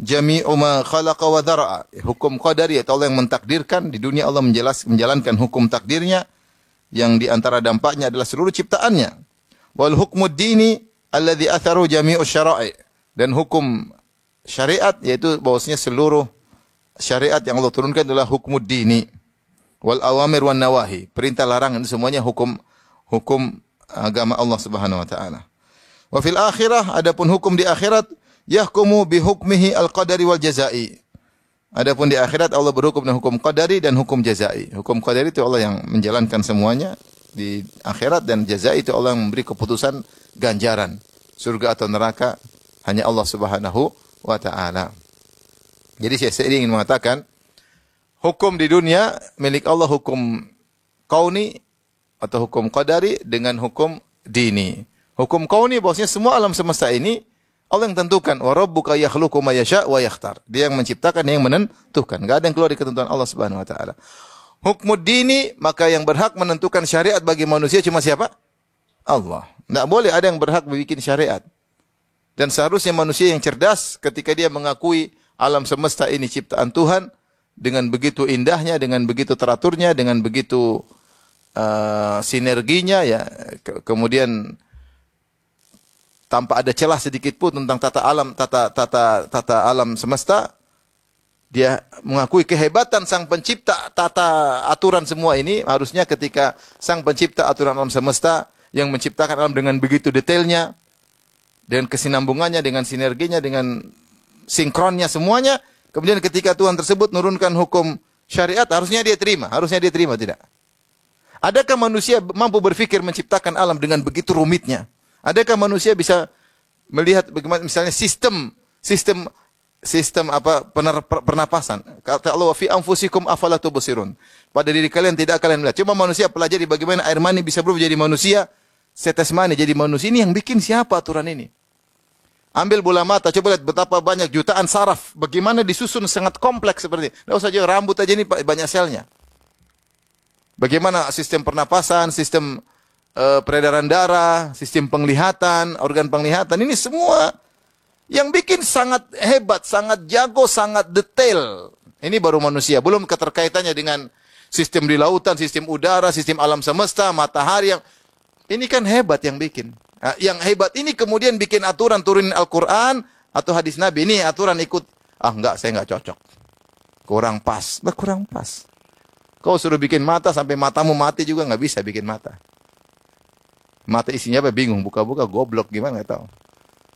A: jami'u ma khalaqa wa dhara'a. Hukum qadari, atau Allah yang mentakdirkan. Di dunia Allah menjalankan hukum takdirnya, yang di antara dampaknya adalah seluruh ciptaannya. Wal hukmud dini alladhi atharu jami'u syara'i. Dan hukum syariat, yaitu bahwasanya seluruh syariat yang Allah turunkan adalah hukmud dini. Wal awamir wan nawahi. Perintah larangan itu semuanya hukum agama Allah Subhanahu wa taala. Wa fil akhirah, adapun hukum di akhirat, yahkumu bi hukmihi al-qadari wal jazai. Adapun di akhirat Allah berhukum dengan hukum qadari dan hukum jazai. Hukum qadari itu Allah yang menjalankan semuanya di akhirat, dan jazai itu Allah yang memberi keputusan ganjaran surga atau neraka, hanya Allah Subhanahu wa taala. Jadi saya ingin mengatakan hukum di dunia milik Allah, hukum kauni atau hukum qadari dengan hukum dini. Hukum kauni bahwasanya semua alam semesta ini Allah yang tentukan. Wa rabbuka yakhluqu ma yasha' wa yakhtar. Dia yang menciptakan, dia yang menentukan. Enggak ada yang keluar dari ketentuan Allah Subhanahu wa taala. Hukum dini, maka yang berhak menentukan syariat bagi manusia cuma siapa? Allah. Enggak boleh ada yang berhak membuat syariat. Dan seharusnya manusia yang cerdas ketika dia mengakui alam semesta ini ciptaan Tuhan dengan begitu indahnya, dengan begitu teraturnya, dengan begitu sinerginya ya. Kemudian tanpa ada celah sedikit pun tentang tata alam semesta, dia mengakui kehebatan sang pencipta tata aturan semua ini. Harusnya ketika sang pencipta aturan alam semesta yang menciptakan alam dengan begitu detailnya, dengan kesinambungannya, dengan sinerginya, dengan sinkronnya semuanya, kemudian ketika Tuhan tersebut menurunkan hukum syariat, harusnya dia terima tidak? Adakah manusia mampu berpikir menciptakan alam dengan begitu rumitnya? Adakah manusia bisa melihat bagaimana misalnya sistem pernapasan. Kata Allah, wa fi anfusikum afala tubsirun. Pada diri kalian tidak kalian melihat. Coba manusia pelajari bagaimana air mani bisa berubah jadi manusia, setes mani jadi manusia. Ini yang bikin siapa aturan ini? Ambil bola mata, coba lihat betapa banyak jutaan saraf. Bagaimana disusun sangat kompleks seperti ini. Tidak usah aja rambut aja ini banyak selnya. Bagaimana sistem pernapasan, sistem peredaran darah, sistem penglihatan, organ penglihatan. Ini semua yang bikin sangat hebat, sangat jago, sangat detail. Ini baru manusia. Belum keterkaitannya dengan sistem di lautan, sistem udara, sistem alam semesta, matahari. Ini kan hebat yang bikin. Nah, yang hebat ini kemudian bikin aturan turunin Al-Quran atau hadis Nabi. Ini aturan ikut. Enggak, saya enggak cocok. Kurang pas. Kurang pas. Kau suruh bikin mata sampai matamu mati juga enggak bisa bikin mata. Mata isinya apa? Bingung. Buka-buka goblok gimana enggak tahu.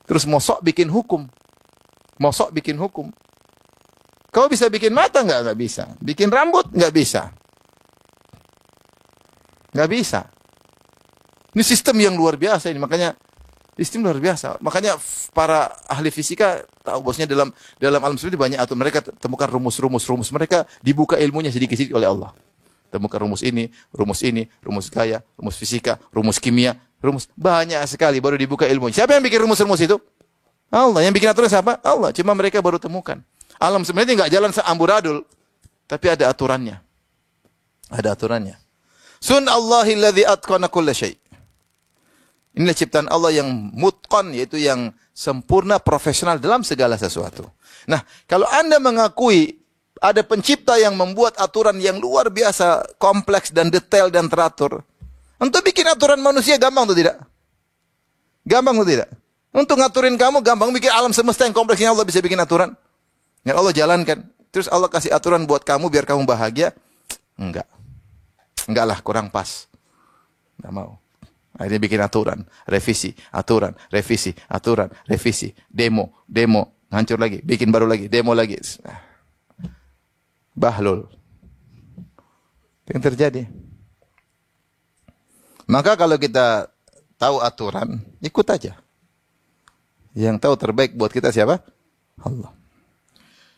A: Terus mosok bikin hukum. Mosok bikin hukum. Kau bisa bikin mata enggak? Enggak bisa. Bikin rambut? Enggak bisa. Enggak bisa. Ini sistem yang luar biasa ini, makanya sistem luar biasa. Makanya para ahli fisika tahu bosnya dalam alam semesta banyak atau mereka temukan rumus mereka dibuka ilmunya sedikit-sedikit oleh Allah. Temukan rumus ini, rumus gaya, rumus fisika, rumus kimia, rumus banyak sekali baru dibuka ilmunya. Siapa yang bikin rumus-rumus itu? Allah. Yang bikin aturan siapa? Allah. Cuma mereka baru temukan. Alam sebenarnya enggak jalan seamburadul, tapi ada aturannya. Ada aturannya. Sun Allahi alladzi atqana kulla syai'. Inilah ciptaan Allah yang mutqan, yaitu yang sempurna, profesional dalam segala sesuatu. Nah, kalau Anda mengakui ada pencipta yang membuat aturan yang luar biasa, kompleks dan detail dan teratur, untuk bikin aturan manusia gampang atau tidak? Gampang atau tidak? Untuk ngaturin kamu gampang, bikin alam semesta yang kompleks yang Allah bisa bikin aturan. Yang Allah jalankan. Terus Allah kasih aturan buat kamu biar kamu bahagia? Enggak. Enggak lah, kurang pas. Enggak mau. Akhirnya bikin aturan, revisi, demo, hancur lagi, bikin baru lagi, demo lagi. Bahlul. Itu yang terjadi. Maka kalau kita tahu aturan, ikut aja. Yang tahu terbaik buat kita siapa? Allah.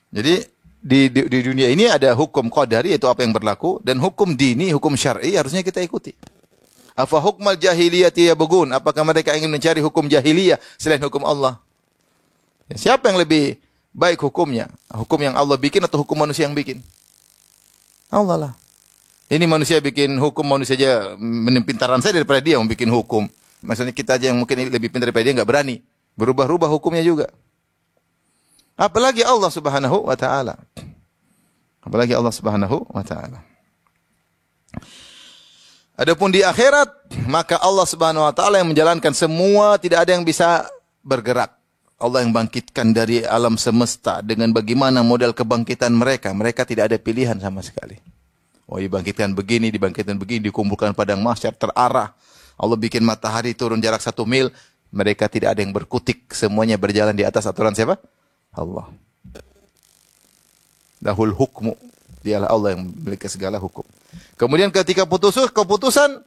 A: Jadi di dunia ini ada hukum qadari, yaitu apa yang berlaku, dan hukum dini, hukum syar'i harusnya kita ikuti. Afa hukmal jahiliyati yabghun? Apakah mereka ingin mencari hukum jahiliyah selain hukum Allah? Ya, siapa yang lebih baik hukumnya? Hukum yang Allah bikin atau hukum manusia yang bikin? Allah lah. Ini manusia bikin hukum, manusia aja pintaran saya daripada dia yang bikin hukum. Maksudnya kita aja yang mungkin lebih pintar daripada dia enggak berani. Berubah-ubah hukumnya juga. Apalagi Allah Subhanahu wa taala. Apalagi Allah Subhanahu wa taala. Adapun di akhirat, maka Allah Subhanahu wa taala yang menjalankan semua, tidak ada yang bisa bergerak. Allah yang bangkitkan dari alam semesta dengan bagaimana model kebangkitan mereka. Mereka tidak ada pilihan sama sekali. Oh, dibangkitkan begini, dikumpulkan padang mahsyar terarah. Allah bikin matahari turun jarak 1 mil, mereka tidak ada yang berkutik, semuanya berjalan di atas aturan siapa? Allah. Lahul hukmu. Dialah Allah yang memiliki segala hukum. Kemudian ketika keputusan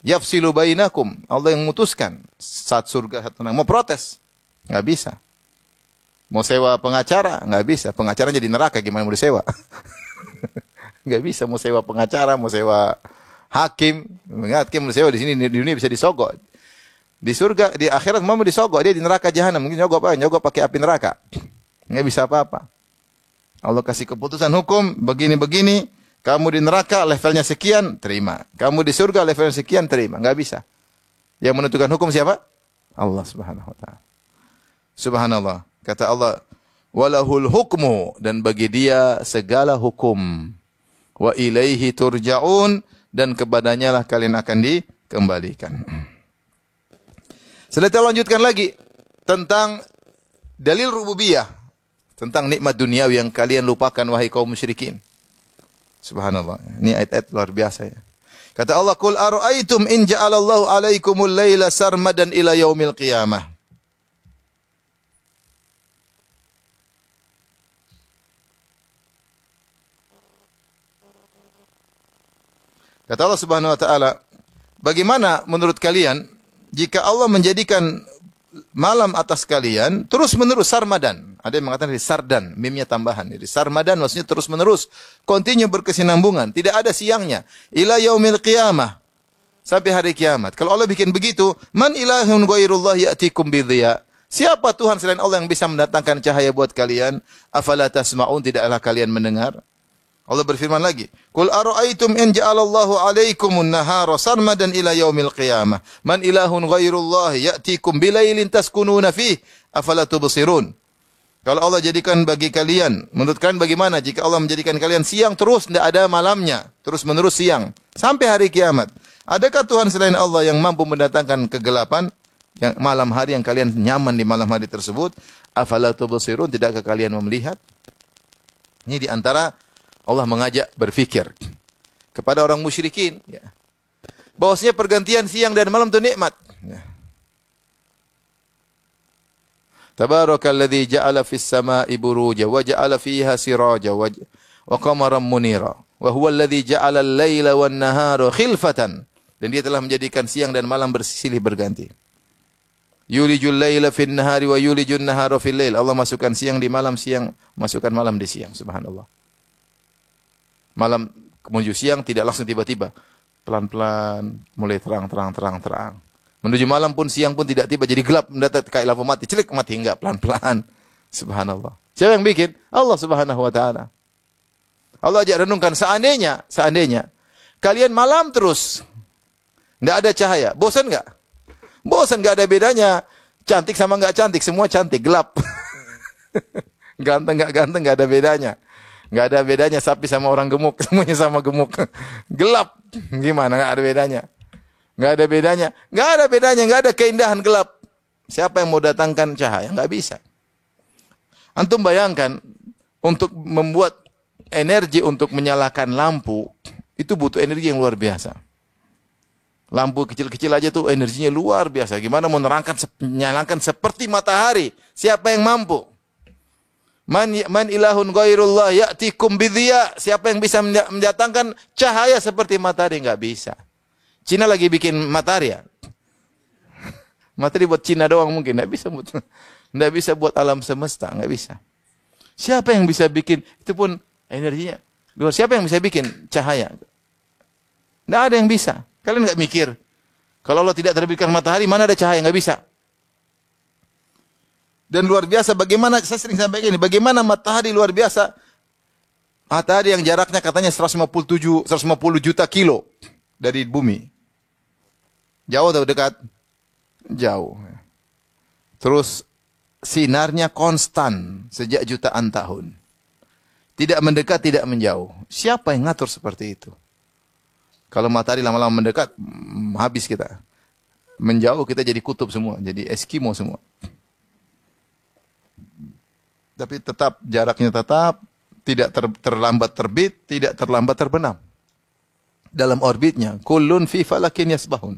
A: yafsilu bainakum, Allah yang memutuskan saat surga saat neraka. Mau protes enggak bisa. Mau sewa pengacara enggak bisa. Pengacara jadi neraka gimana mau disewa? Enggak bisa. Mau sewa pengacara, mau sewa hakim, hakim mau sewa di sini di dunia bisa disogok. Di surga, di akhirat mau disogok, dia di neraka jahanam. Mungkin nyogok apa? Nyogok pakai api neraka. Enggak bisa apa-apa. Allah kasih keputusan hukum begini-begini. Kamu di neraka levelnya sekian, terima. Kamu di surga levelnya sekian, terima. Enggak bisa. Yang menentukan hukum siapa? Allah Subhanahu wa taala. Subhanallah. Kata Allah, walahul hukmu, dan bagi dia segala hukum. Wa ilaihi turja'un, dan kepadanya lah kalian akan dikembalikan. Selanjutnya lanjutkan lagi tentang dalil rububiyah, tentang nikmat duniawi yang kalian lupakan wahai kaum musyrikin. Subhanallah. Ini ayat-ayat luar biasa ya. Kata Allah, "Qul ara'aytum in ja'alallahu 'alaikumul laila sarmadan ila yaumil qiyamah." Kata Allah Subhanahu wa taala, bagaimana menurut kalian jika Allah menjadikan malam atas kalian terus menerus sarmadan. Ada yang mengatakan dari sardan, mimnya tambahan. Jadi sarmadan maksudnya terus menerus, continue berkesinambungan, tidak ada siangnya. Ila yaumil qiyamah, sampai hari kiamat. Kalau Allah bikin begitu, man ilahun ghairullah ya'tikum bidhiya. Siapa Tuhan selain Allah yang bisa mendatangkan cahaya buat kalian? Afala tasma'un, tidaklah kalian mendengar? Allah berfirman lagi, "Qul ara'aytum in ja'alallahu 'alaikumun nahara sarmadan ila yaumil qiyamah, man ilahun ghairullah ya'tikum bilailin taskununa fih, afala tubsirun." Kalau Allah jadikan bagi kalian, menurut kalian bagaimana jika Allah menjadikan kalian siang terus, tidak ada malamnya, terus menerus siang sampai hari kiamat? Adakah Tuhan selain Allah yang mampu mendatangkan kegelapan, yang malam hari yang kalian nyaman di malam hari tersebut? Afala tubsirun, tidakkah kalian melihat? Ini di antara Allah mengajak berfikir kepada orang musyrikin, ya, bahwasanya pergantian siang dan malam itu nikmat. Ya. Tabarakalladzi ja'ala fis sama'i buruja wa ja'ala fiha siraja wa qamaran munira wa huwa alladzi ja'ala al-laila wan nahara khilfatan. Dan dia telah menjadikan siang dan malam bersilih berganti. Yulijul laila fin nahari wa yulijun nahara fil lail. Allah masukkan siang di malam, siang masukkan malam di siang. Subhanallah. Malam menuju siang tidak langsung tiba-tiba. Pelan-pelan, mulai terang. Menuju malam pun, siang pun tidak tiba. Jadi gelap, mendadak kayak lampu mati. Celik, mati. Enggak, pelan-pelan. Subhanallah. Siapa yang bikin? Allah subhanahu wa ta'ala. Allah ajak renungkan, seandainya, kalian malam terus, tidak ada cahaya. Bosan enggak? Bosan, enggak ada bedanya. Cantik sama enggak cantik, semua cantik, gelap. Ganteng enggak ada bedanya. Enggak ada bedanya sapi sama orang gemuk, semuanya sama gemuk. Gelap. Gimana? Enggak ada bedanya. Enggak ada bedanya, enggak ada keindahan gelap. Siapa yang mau datangkan cahaya? Enggak bisa. Antum bayangkan, untuk membuat energi untuk menyalakan lampu, itu butuh energi yang luar biasa. Lampu kecil-kecil aja tuh energinya luar biasa. Gimana mau menyalakan seperti matahari? Siapa yang mampu? Man ilahun ghairullah ya'tikum bidhiya. Siapa yang bisa mendatangkan cahaya seperti matahari? Enggak bisa. Cina lagi bikin matahari ya. Matahari buat Cina doang mungkin, enggak bisa buat alam semesta, enggak bisa. Siapa yang bisa bikin? Itu pun energinya. Siapa yang bisa bikin cahaya? Enggak ada yang bisa. Kalian enggak mikir. Kalau Allah tidak terbitkan matahari, mana ada cahaya? Enggak bisa. Dan luar biasa bagaimana, saya sering sampaikan ini, bagaimana matahari luar biasa. Matahari yang jaraknya katanya 150 juta kilo dari bumi. Jauh atau dekat? Jauh. Terus sinarnya konstan sejak jutaan tahun. Tidak mendekat, tidak menjauh. Siapa yang ngatur seperti itu? Kalau matahari lama-lama mendekat, habis kita. Menjauh kita jadi kutub semua, jadi Eskimo semua. Tapi tetap jaraknya tidak terlambat terbit, tidak terlambat terbenam. Dalam orbitnya, kullun fi falakin yasbahun.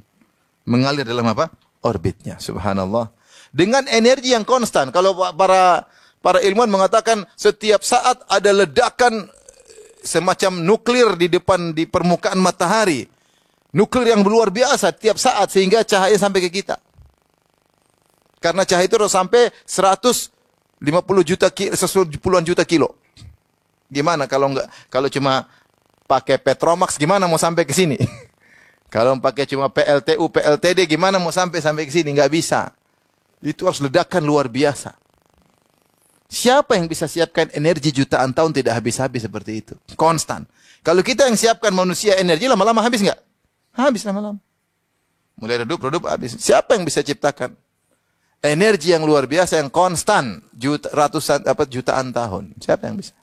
A: Mengalir dalam apa? Orbitnya, subhanallah. Dengan energi yang konstan. Kalau para ilmuwan mengatakan setiap saat ada ledakan semacam nuklir di permukaan matahari. Nuklir yang luar biasa tiap saat sehingga cahaya sampai ke kita. Karena cahaya itu sampai 150 juta kilo, 10-an juta kilo. Gimana kalau cuma pakai Petromax gimana mau sampai ke sini? Kalau pakai cuma PLTU, PLTD gimana mau sampai ke sini? Enggak bisa. Itu harus ledakan luar biasa. Siapa yang bisa siapkan energi jutaan tahun tidak habis-habis seperti itu? Konstan. Kalau kita yang siapkan manusia energi lama-lama habis enggak? Habis lama-lama. Mulai redup habis. Siapa yang bisa ciptakan energi yang luar biasa yang konstan jutaan tahun? Siapa yang bisa?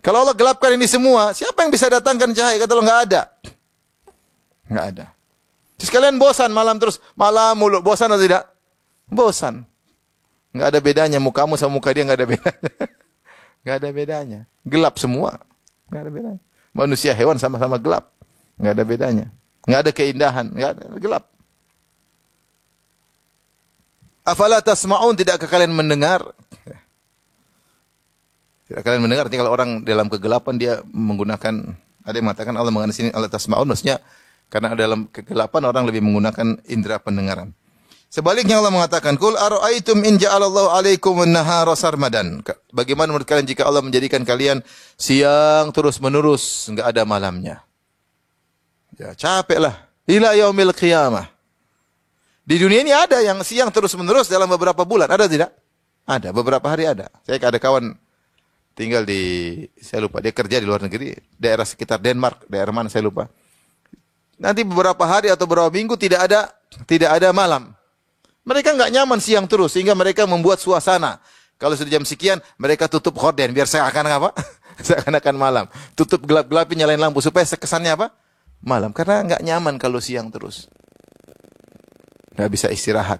A: Kalau Allah gelapkan ini semua, siapa yang bisa datangkan cahaya? Kata Allah enggak ada. Enggak ada. Terus kalian bosan malam terus, malam mulu. Bosan atau tidak? Bosan. Enggak ada bedanya mukamu sama muka dia, enggak ada bedanya. Enggak ada bedanya. Gelap semua. Enggak ada bedanya. Manusia hewan sama-sama gelap. Enggak ada bedanya. Enggak ada keindahan, enggak ada, gelap. Afala tasma'un, tidakkah kalian mendengar? Tidak kalian mendengar, artinya kalau orang dalam kegelapan dia menggunakan, ada yang mengatakan Allah mengatakan sini Allah tasma'un, maksudnya karena dalam kegelapan orang lebih menggunakan indera pendengaran. Sebaliknya Allah mengatakan, "Qul ara'aitum in ja'alallahu 'alaikum an-nahara sarmadan." Bagaimana menurut kalian jika Allah menjadikan kalian siang terus-menerus, enggak ada malamnya? Ya, capeklah. Ila yaumil qiyamah. Di dunia ini ada yang siang terus-menerus dalam beberapa bulan, ada tidak? Ada, beberapa hari ada. Saya ada kawan tinggal saya lupa, dia kerja di luar negeri, daerah sekitar Denmark, daerah mana saya lupa. Nanti beberapa hari atau beberapa minggu tidak ada malam. Mereka nggak nyaman siang terus, sehingga mereka membuat suasana. Kalau sudah jam sekian, mereka tutup horden, biar seakan apa? Seakan-akan malam. Tutup gelap-gelapin, nyalain lampu, supaya kesannya apa? Malam. Karena nggak nyaman kalau siang terus. Nggak bisa istirahat.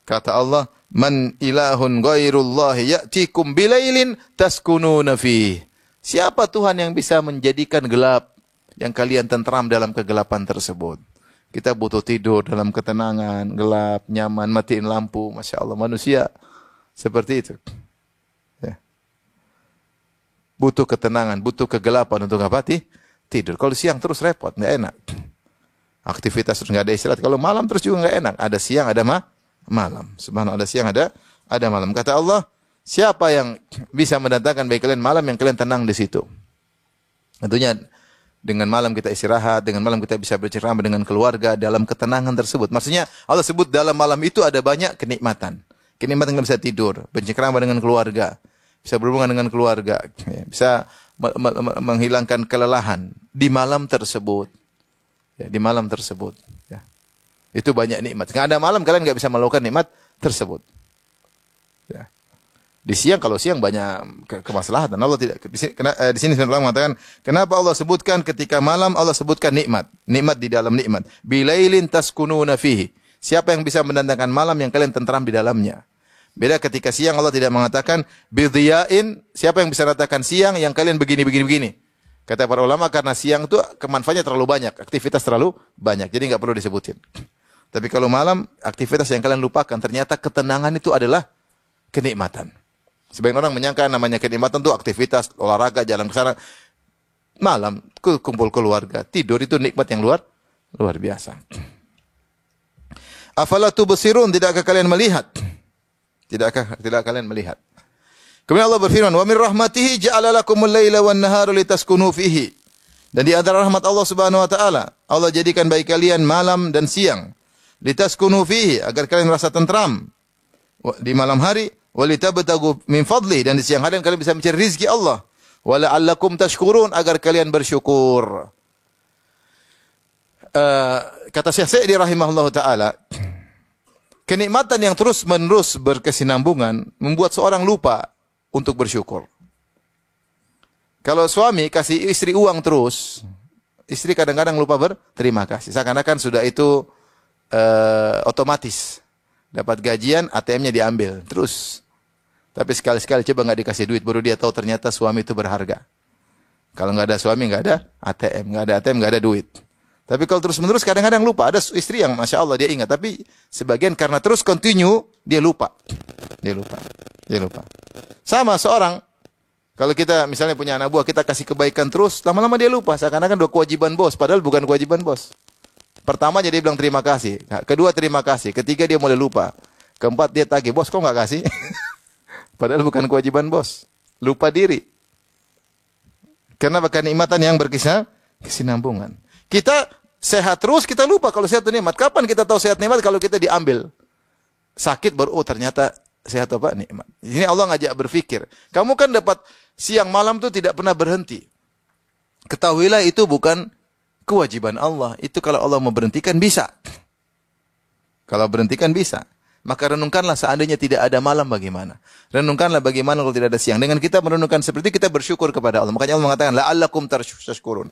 A: Kata Allah, "Man ilahun ghairullahi ya'tikum bilailin taskununa fih." Siapa Tuhan yang bisa menjadikan gelap yang kalian tentram dalam kegelapan tersebut? Kita butuh tidur dalam ketenangan, gelap, nyaman, matiin lampu. Masya Allah, manusia seperti itu. Ya. Butuh ketenangan, butuh kegelapan untuk apa? Tidur. Kalau siang terus repot, nggak enak. Aktivitas terus nggak ada istirahat. Kalau malam terus juga nggak enak. Ada siang, ada malam. Subhanallah, ada siang, ada malam. Kata Allah, siapa yang bisa mendatangkan bagi kalian malam yang kalian tenang di situ? Tentunya dengan malam kita istirahat, dengan malam kita bisa bercengkrama dengan keluarga dalam ketenangan tersebut. Maksudnya Allah sebut dalam malam itu ada banyak kenikmatan. Kenikmatan kita bisa tidur, bercengkrama dengan keluarga, bisa berhubungan dengan keluarga, bisa menghilangkan kelelahan di malam tersebut. Ya, di malam tersebut. Ya. Itu banyak nikmat. Nggak ada malam kalian nggak bisa melakukan nikmat tersebut. Ya. Di siang, kalau siang banyak kemaslahatan. Allah tidak. Di sini Allah mengatakan, kenapa Allah sebutkan ketika malam Allah sebutkan nikmat. Nikmat di dalam nikmat. Bilailin taskununa fihi. Siapa yang bisa mendatangkan malam yang kalian tentram di dalamnya. Beda ketika siang Allah tidak mengatakan bidhiyain. Siapa yang bisa mengatakan siang yang kalian begini. Kata para ulama karena siang itu kemanfaatnya terlalu banyak. Aktivitas terlalu banyak. Jadi nggak perlu disebutin. Tapi kalau malam, aktivitas yang kalian lupakan. Ternyata ketenangan itu adalah kenikmatan. Sebagian orang menyangka namanya kenikmatan itu aktivitas, olahraga, jalan ke sana. Malam, kumpul keluarga, tidur itu nikmat yang luar biasa. Afala tubsirun, tidakkah kalian melihat? Tidakkah kalian melihat? Kemudian Allah berfirman, "Wa min rahmatihi ja'ala lakumul laila wan nahara litaskunu fihi." Dan di antara rahmat Allah Subhanahu wa taala, Allah jadikan bagi kalian malam dan siang, litaskunu fihi, agar kalian merasa tentram di malam hari. Walitabtagu min fadli, dan di siang hari kalian bisa mencari rezeki Allah. Wala'allakum tashkurun, agar kalian bersyukur. Kata Syekh Sa'di rahimahullah ta'ala, kenikmatan yang terus-menerus berkesinambungan membuat seorang lupa untuk bersyukur. Kalau suami kasih istri uang terus, istri kadang-kadang lupa berterima kasih. Seakan-akan sudah itu otomatis. Dapat gajian, ATM-nya diambil terus. Tapi sekali-sekali coba nggak dikasih duit, baru dia tahu ternyata suami itu berharga. Kalau nggak ada suami, nggak ada ATM, nggak ada duit. Tapi kalau terus-menerus kadang-kadang lupa. Ada istri yang Masya Allah dia ingat, tapi sebagian karena terus continue, dia lupa. Sama seorang, kalau kita misalnya punya anak buah, kita kasih kebaikan terus, lama-lama dia lupa. Seakan-akan udah kewajiban bos, padahal bukan kewajiban bos. Pertama jadi bilang terima kasih, kedua terima kasih, ketiga dia mulai lupa, keempat dia tagih, bos kok nggak kasih? Padahal bukan kewajiban bos, lupa diri. Karena kenikmatan yang berkesinambungan. Kita sehat terus, kita lupa kalau sehat itu nikmat. Kapan kita tahu sehat nikmat? Kalau kita diambil sakit baru, oh ternyata sehat apa nikmat. Ini Allah ngajak berpikir. Kamu kan dapat siang malam tuh tidak pernah berhenti. Ketahuilah itu bukan kewajiban Allah. Itu kalau Allah memberhentikan bisa. Kalau berhentikan bisa. Maka renungkanlah seandainya tidak ada malam bagaimana. Renungkanlah bagaimana kalau tidak ada siang. Dengan kita merenungkan seperti itu, kita bersyukur kepada Allah. Makanya Allah mengatakan, la'allakum tashkurun.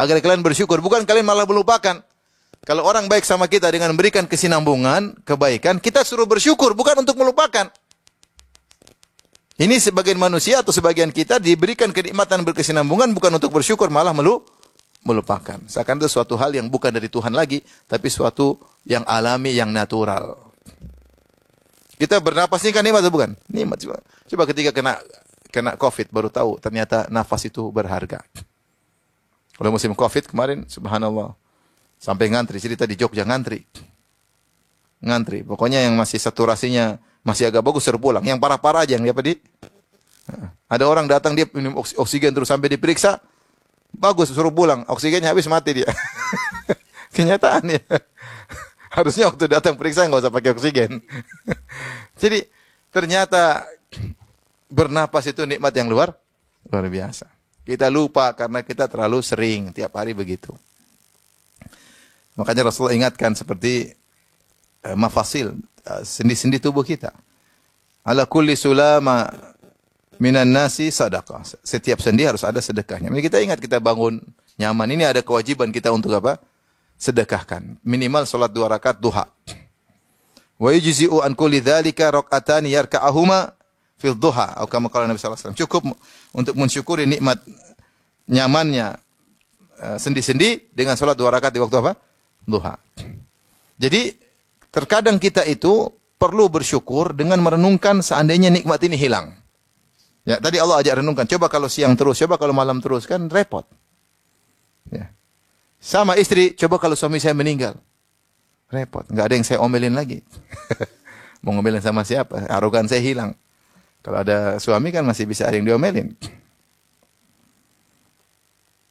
A: Agar kalian bersyukur. Bukan kalian malah melupakan. Kalau orang baik sama kita dengan memberikan kesinambungan, kebaikan, kita suruh bersyukur. Bukan untuk melupakan. Ini sebagian manusia atau sebagian kita diberikan kenikmatan berkesinambungan bukan untuk bersyukur, malah melupakan. Seakan itu suatu hal yang bukan dari Tuhan lagi, tapi suatu yang alami, yang natural. Kita bernapas ini kan nikmat atau bukan? Nikmat. Coba ketika kena COVID baru tahu ternyata nafas itu berharga. Kalau musim COVID kemarin, subhanallah, sampai ngantri. Cerita di Jogja ngantri. ngantri. Pokoknya yang masih saturasinya masih agak bagus suruh pulang. Yang parah-parah aja yang dia ada orang datang dia minum oksigen terus sampai diperiksa bagus suruh pulang, oksigennya habis mati dia. Kenyataan ya. Harusnya waktu datang periksa nggak usah pakai oksigen. Jadi ternyata bernapas itu nikmat yang luar biasa. Kita lupa karena kita terlalu sering tiap hari begitu. Makanya Rasulullah ingatkan seperti mafasil, sendi-sendi tubuh kita. Ala kulli sulama minan nasi sadaqah. Setiap sendi harus ada sedekahnya. Jadi kita ingat kita bangun nyaman ini ada kewajiban kita untuk apa? Sedekahkan. Minimal salat 2 rakaat duha. Wa yujzi'u an kulli dzalika rak'atani yarka'ahuma fil duha. Atau kama qala Nabi sallallahu alaihi wasallam. Cukup untuk mensyukuri nikmat nyamannya sendi-sendi dengan salat 2 rakaat di waktu apa? Duha. Jadi terkadang kita itu perlu bersyukur dengan merenungkan seandainya nikmat ini hilang. Ya, tadi Allah ajak renungkan. Coba kalau siang terus, coba kalau malam terus, kan repot. Ya. Sama istri, coba kalau suami saya meninggal. Repot, nggak ada yang saya omelin lagi. Mau ngomelin sama siapa? Arogan saya hilang. Kalau ada suami kan masih bisa ada yang diomelin.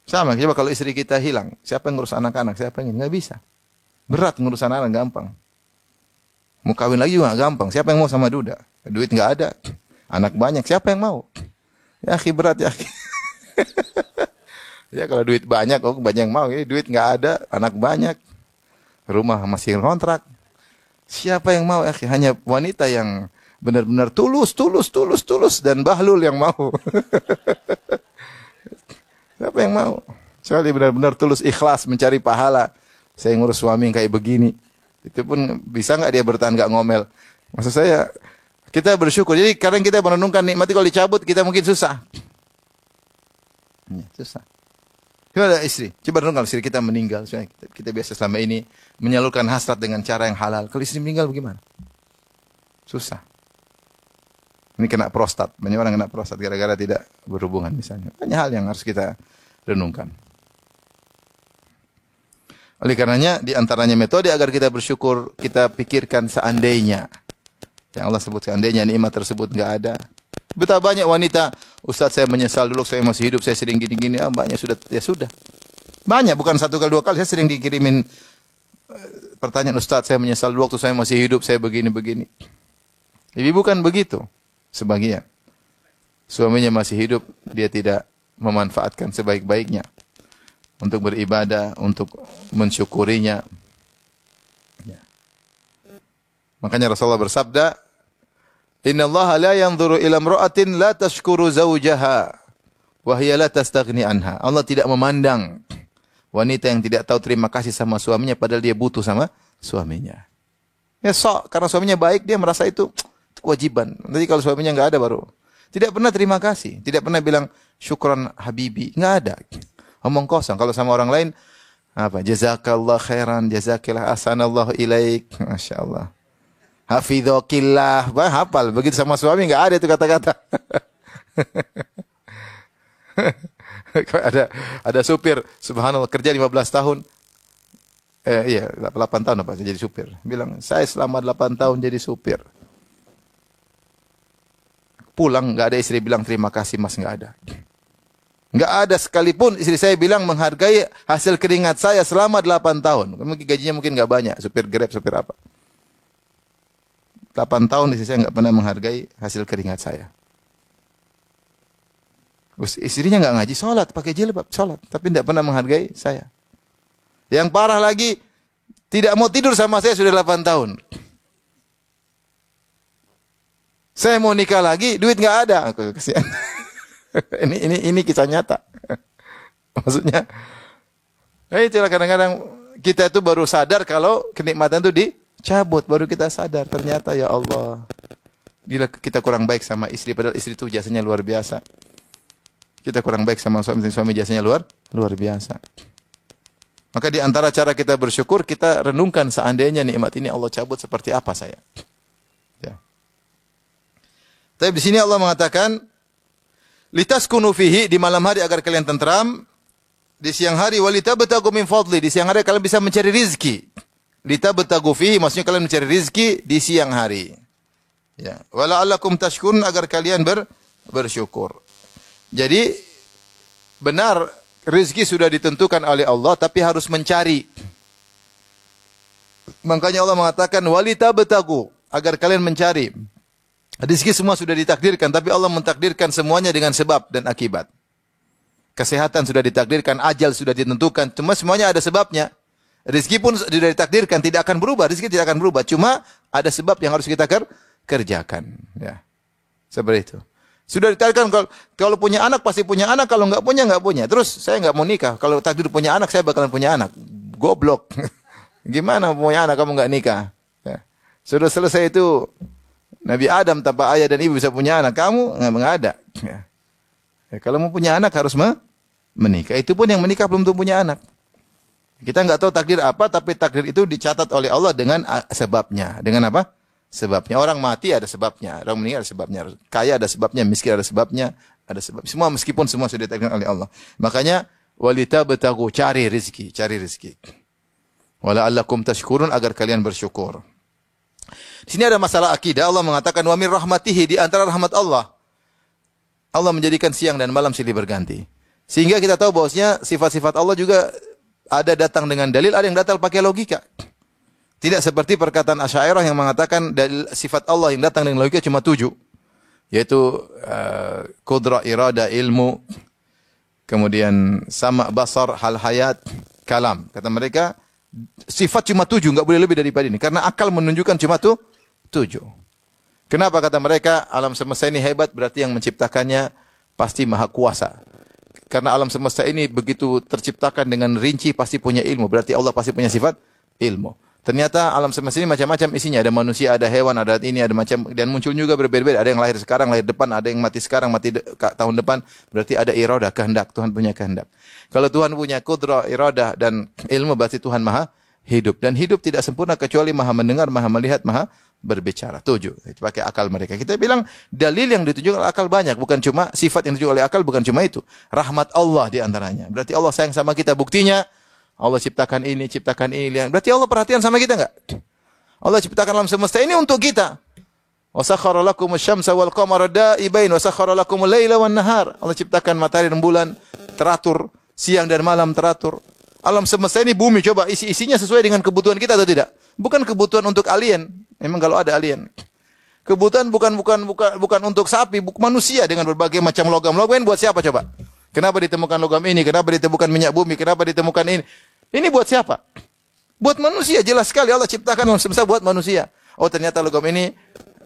A: Sama, coba kalau istri kita hilang, siapa yang ngurus anak-anak? Siapa yang nggak bisa. Berat ngurus anak-anak, gampang. Mau kawin lagi juga gampang. Siapa yang mau sama duda? Duit nggak ada. Anak banyak, siapa yang mau? Ya, berat ya. Ya kalau duit banyak, banyak yang mau. Ini duit nggak ada, anak banyak. Rumah masih kontrak. Siapa yang mau? Hanya wanita yang benar-benar tulus dan bahlul yang mau. Siapa yang mau? Kecuali benar-benar tulus ikhlas mencari pahala. Saya ngurus suami yang kayak begini. Itu pun bisa nggak dia bertahan nggak ngomel? Maksud saya kita bersyukur. Jadi kadang kita merenungkan nikmat kalau dicabut kita mungkin susah. Ya, susah. Coba ada istri. Coba renungkan istri kita meninggal. Kita biasa selama ini menyalurkan hasrat dengan cara yang halal. Kalau istri meninggal bagaimana? Susah. Ini kena prostat. Banyak orang kena prostat gara-gara tidak berhubungan misalnya. Banyak hal yang harus kita renungkan. Oleh karenanya, di antaranya metode agar kita bersyukur, kita pikirkan seandainya. Yang Allah sebut seandainya nikmat tersebut enggak ada. Betapa banyak wanita, Ustaz saya menyesal dulu saya masih hidup, saya sering gini-gini. Banyak sudah, ya sudah. Banyak, bukan 1 kali 2 kali. Saya sering dikirimin pertanyaan, Ustaz saya menyesal dulu waktu saya masih hidup, saya begini-begini. Jadi bukan begitu. Sebagian. Suaminya masih hidup, dia tidak memanfaatkan sebaik-baiknya. Untuk beribadah, untuk mensyukurinya. Ya. Makanya Rasulullah bersabda, Inna Allah la yanzuru ila imra'atin la tashkuru zawjaha wa hiya la tastaghni anha. Allah tidak memandang wanita yang tidak tahu terima kasih sama suaminya padahal dia butuh sama suaminya. Ya karena suaminya baik dia merasa itu kewajiban. Nanti kalau suaminya enggak ada baru tidak pernah terima kasih, tidak pernah bilang syukran habibi, enggak ada. Omong kosong. Kalau sama orang lain apa? Jazakallah khairan, jazakillah ahsanallahu ilaik. Masyaallah. Hafizokillah, hafal. Begitu sama suami enggak ada itu kata-kata. ada supir, subhanallah kerja 15 tahun. Iya, 8 tahun apa jadi supir. Bilang, "Saya selama 8 tahun jadi supir." Pulang enggak ada istri bilang terima kasih Mas, enggak ada. Enggak ada sekalipun istri saya bilang menghargai hasil keringat saya selama 8 tahun. Mungkin gajinya mungkin enggak banyak, supir Grab, supir apa. 8 tahun istri saya enggak pernah menghargai hasil keringat saya. Istrinya enggak ngaji, sholat, pakai jilbab, sholat, tapi enggak pernah menghargai saya. Yang parah lagi, tidak mau tidur sama saya sudah 8 tahun. Saya mau nikah lagi, duit enggak ada. Kasihan. Ini kisah nyata. Maksudnya, itulah kadang-kadang kita itu baru sadar kalau kenikmatan itu dicabut, baru kita sadar ternyata ya Allah, bila kita kurang baik sama istri, padahal istri itu jasanya luar biasa. Kita kurang baik sama suami jasanya luar biasa. Maka di antara cara kita bersyukur, kita renungkan seandainya nikmat ini Allah cabut seperti apa saya. Ya. Tapi di sini Allah mengatakan litaskunu fihi, di malam hari agar kalian tentram, di siang hari walitabtagu min fadli, di siang hari kalian bisa mencari rizki. Litabtagu fihi, maksudnya kalian mencari rezeki di siang hari. Ya, wala'allakum tashkurun, agar kalian bersyukur. Jadi benar rezeki sudah ditentukan oleh Allah, tapi harus mencari. Makanya Allah mengatakan walitabtagu, agar kalian mencari. Rezeki semua sudah ditakdirkan, tapi Allah mentakdirkan semuanya dengan sebab dan akibat. Kesehatan sudah ditakdirkan, ajal sudah ditentukan, cuma semuanya ada sebabnya. Rezeki pun sudah ditakdirkan, tidak akan berubah, rezeki tidak akan berubah, cuma ada sebab yang harus kita kerjakan. Ya. Seperti itu. Sudah ditakdirkan kalau punya anak pasti punya anak, kalau enggak punya. Terus saya enggak mau nikah, kalau takdir punya anak saya bakalan punya anak. Goblok. Gimana punya anak kamu enggak nikah? Ya. Sudah selesai itu Nabi Adam tanpa ayah dan ibu bisa punya anak, kamu enggak ada. Ya. Ya, kalau mau punya anak harus menikah. Itu pun yang menikah belum tentu punya anak. Kita enggak tahu takdir apa, tapi takdir itu dicatat oleh Allah dengan sebabnya. Dengan apa? Sebabnya. Orang mati ada sebabnya, orang meninggal ada sebabnya, kaya ada sebabnya, miskin ada sebabnya, ada sebab. Semua meskipun semua sudah ditakdirkan oleh Allah. Makanya walitabtagu, cari rezeki. Wala'allakum tashkurun, agar kalian bersyukur. Di sini ada masalah akidah. Allah mengatakan wa min rahmatihi, di antara rahmat Allah, Allah menjadikan siang dan malam silih berganti. Sehingga kita tahu bahwasanya sifat-sifat Allah juga ada datang dengan dalil, ada yang datang pakai logika. Tidak seperti perkataan Asy'ariyah yang mengatakan dalil sifat Allah yang datang dengan logika cuma 7. Yaitu qudrah, irada, ilmu, kemudian sama, basar, hal hayat, kalam. Kata mereka sifat cuma 7, enggak boleh lebih daripada ini. Karena akal menunjukkan cuma 7. Kenapa kata mereka alam semesta ini hebat, berarti yang menciptakannya pasti maha kuasa. Karena alam semesta ini begitu terciptakan dengan rinci pasti punya ilmu, berarti Allah pasti punya sifat ilmu. Ternyata alam semesta ini macam-macam isinya, ada manusia, ada hewan, ada ini, ada macam, dan muncul juga berbeda-beda. Ada yang lahir sekarang, lahir depan, ada yang mati sekarang, mati tahun depan, berarti ada iradah, kehendak, Tuhan punya kehendak. Kalau Tuhan punya qudrah, iradah dan ilmu, berarti Tuhan maha hidup, dan hidup tidak sempurna kecuali maha mendengar, maha melihat, maha berbicara. 7. Itu pakai akal mereka. Kita bilang dalil yang ditunjukkan oleh akal banyak, bukan cuma sifat yang ditunjukkan oleh akal, bukan cuma itu. Rahmat Allah di antaranya. Berarti Allah sayang sama kita. Buktinya Allah ciptakan ini, berarti Allah perhatian sama kita enggak? Allah ciptakan alam semesta ini untuk kita. Wa sakhkhara lakumus syamsa wal qamara da'ibain wa sakhkhara lakumul laila wan nahar. Allah ciptakan matahari dan bulan teratur, siang dan malam teratur. Alam semesta ini bumi, coba isinya sesuai dengan kebutuhan kita atau tidak? Bukan kebutuhan untuk alien. Memang kalau ada alien. Kebutuhan bukan untuk sapi, manusia dengan berbagai macam logam. Logam buat siapa coba? Kenapa ditemukan logam ini? Kenapa ditemukan minyak bumi? Kenapa ditemukan ini? Ini buat siapa? Buat manusia. Jelas sekali Allah ciptakan alam semesta buat manusia. Oh, ternyata logam ini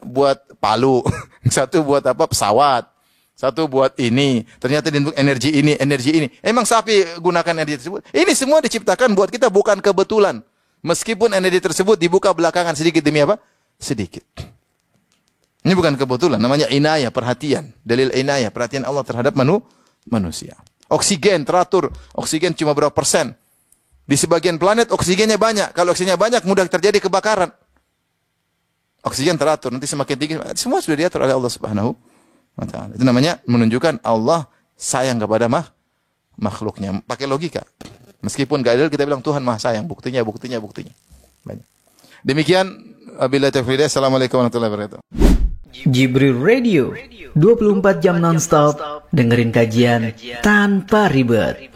A: buat palu. Satu buat apa? Pesawat. Satu buat ini. Ternyata energi ini. Emang sapi gunakan energi tersebut? Ini semua diciptakan buat kita, bukan kebetulan. Meskipun energi tersebut dibuka belakangan sedikit demi apa? Sedikit. Ini bukan kebetulan. Namanya inayah, perhatian. Dalil inayah, perhatian Allah terhadap manusia. Oksigen teratur. Oksigen cuma berapa persen? Di sebagian planet oksigennya banyak. Kalau oksigennya banyak mudah terjadi kebakaran. Oksigen teratur. Nanti semakin tinggi. Semua sudah diatur oleh Allah Subhanahu wa ta'ala. Itu namanya menunjukkan Allah sayang kepada makhluknya. Pakai logika. Meskipun gak adil kita bilang Tuhan maha sayang. Buktinya. Banyak. Demikian. Wabillahi taufiq hidayah. Assalamualaikum warahmatullahi wabarakatuh.
B: Jibril Radio 24 jam nonstop dengerin kajian tanpa ribet.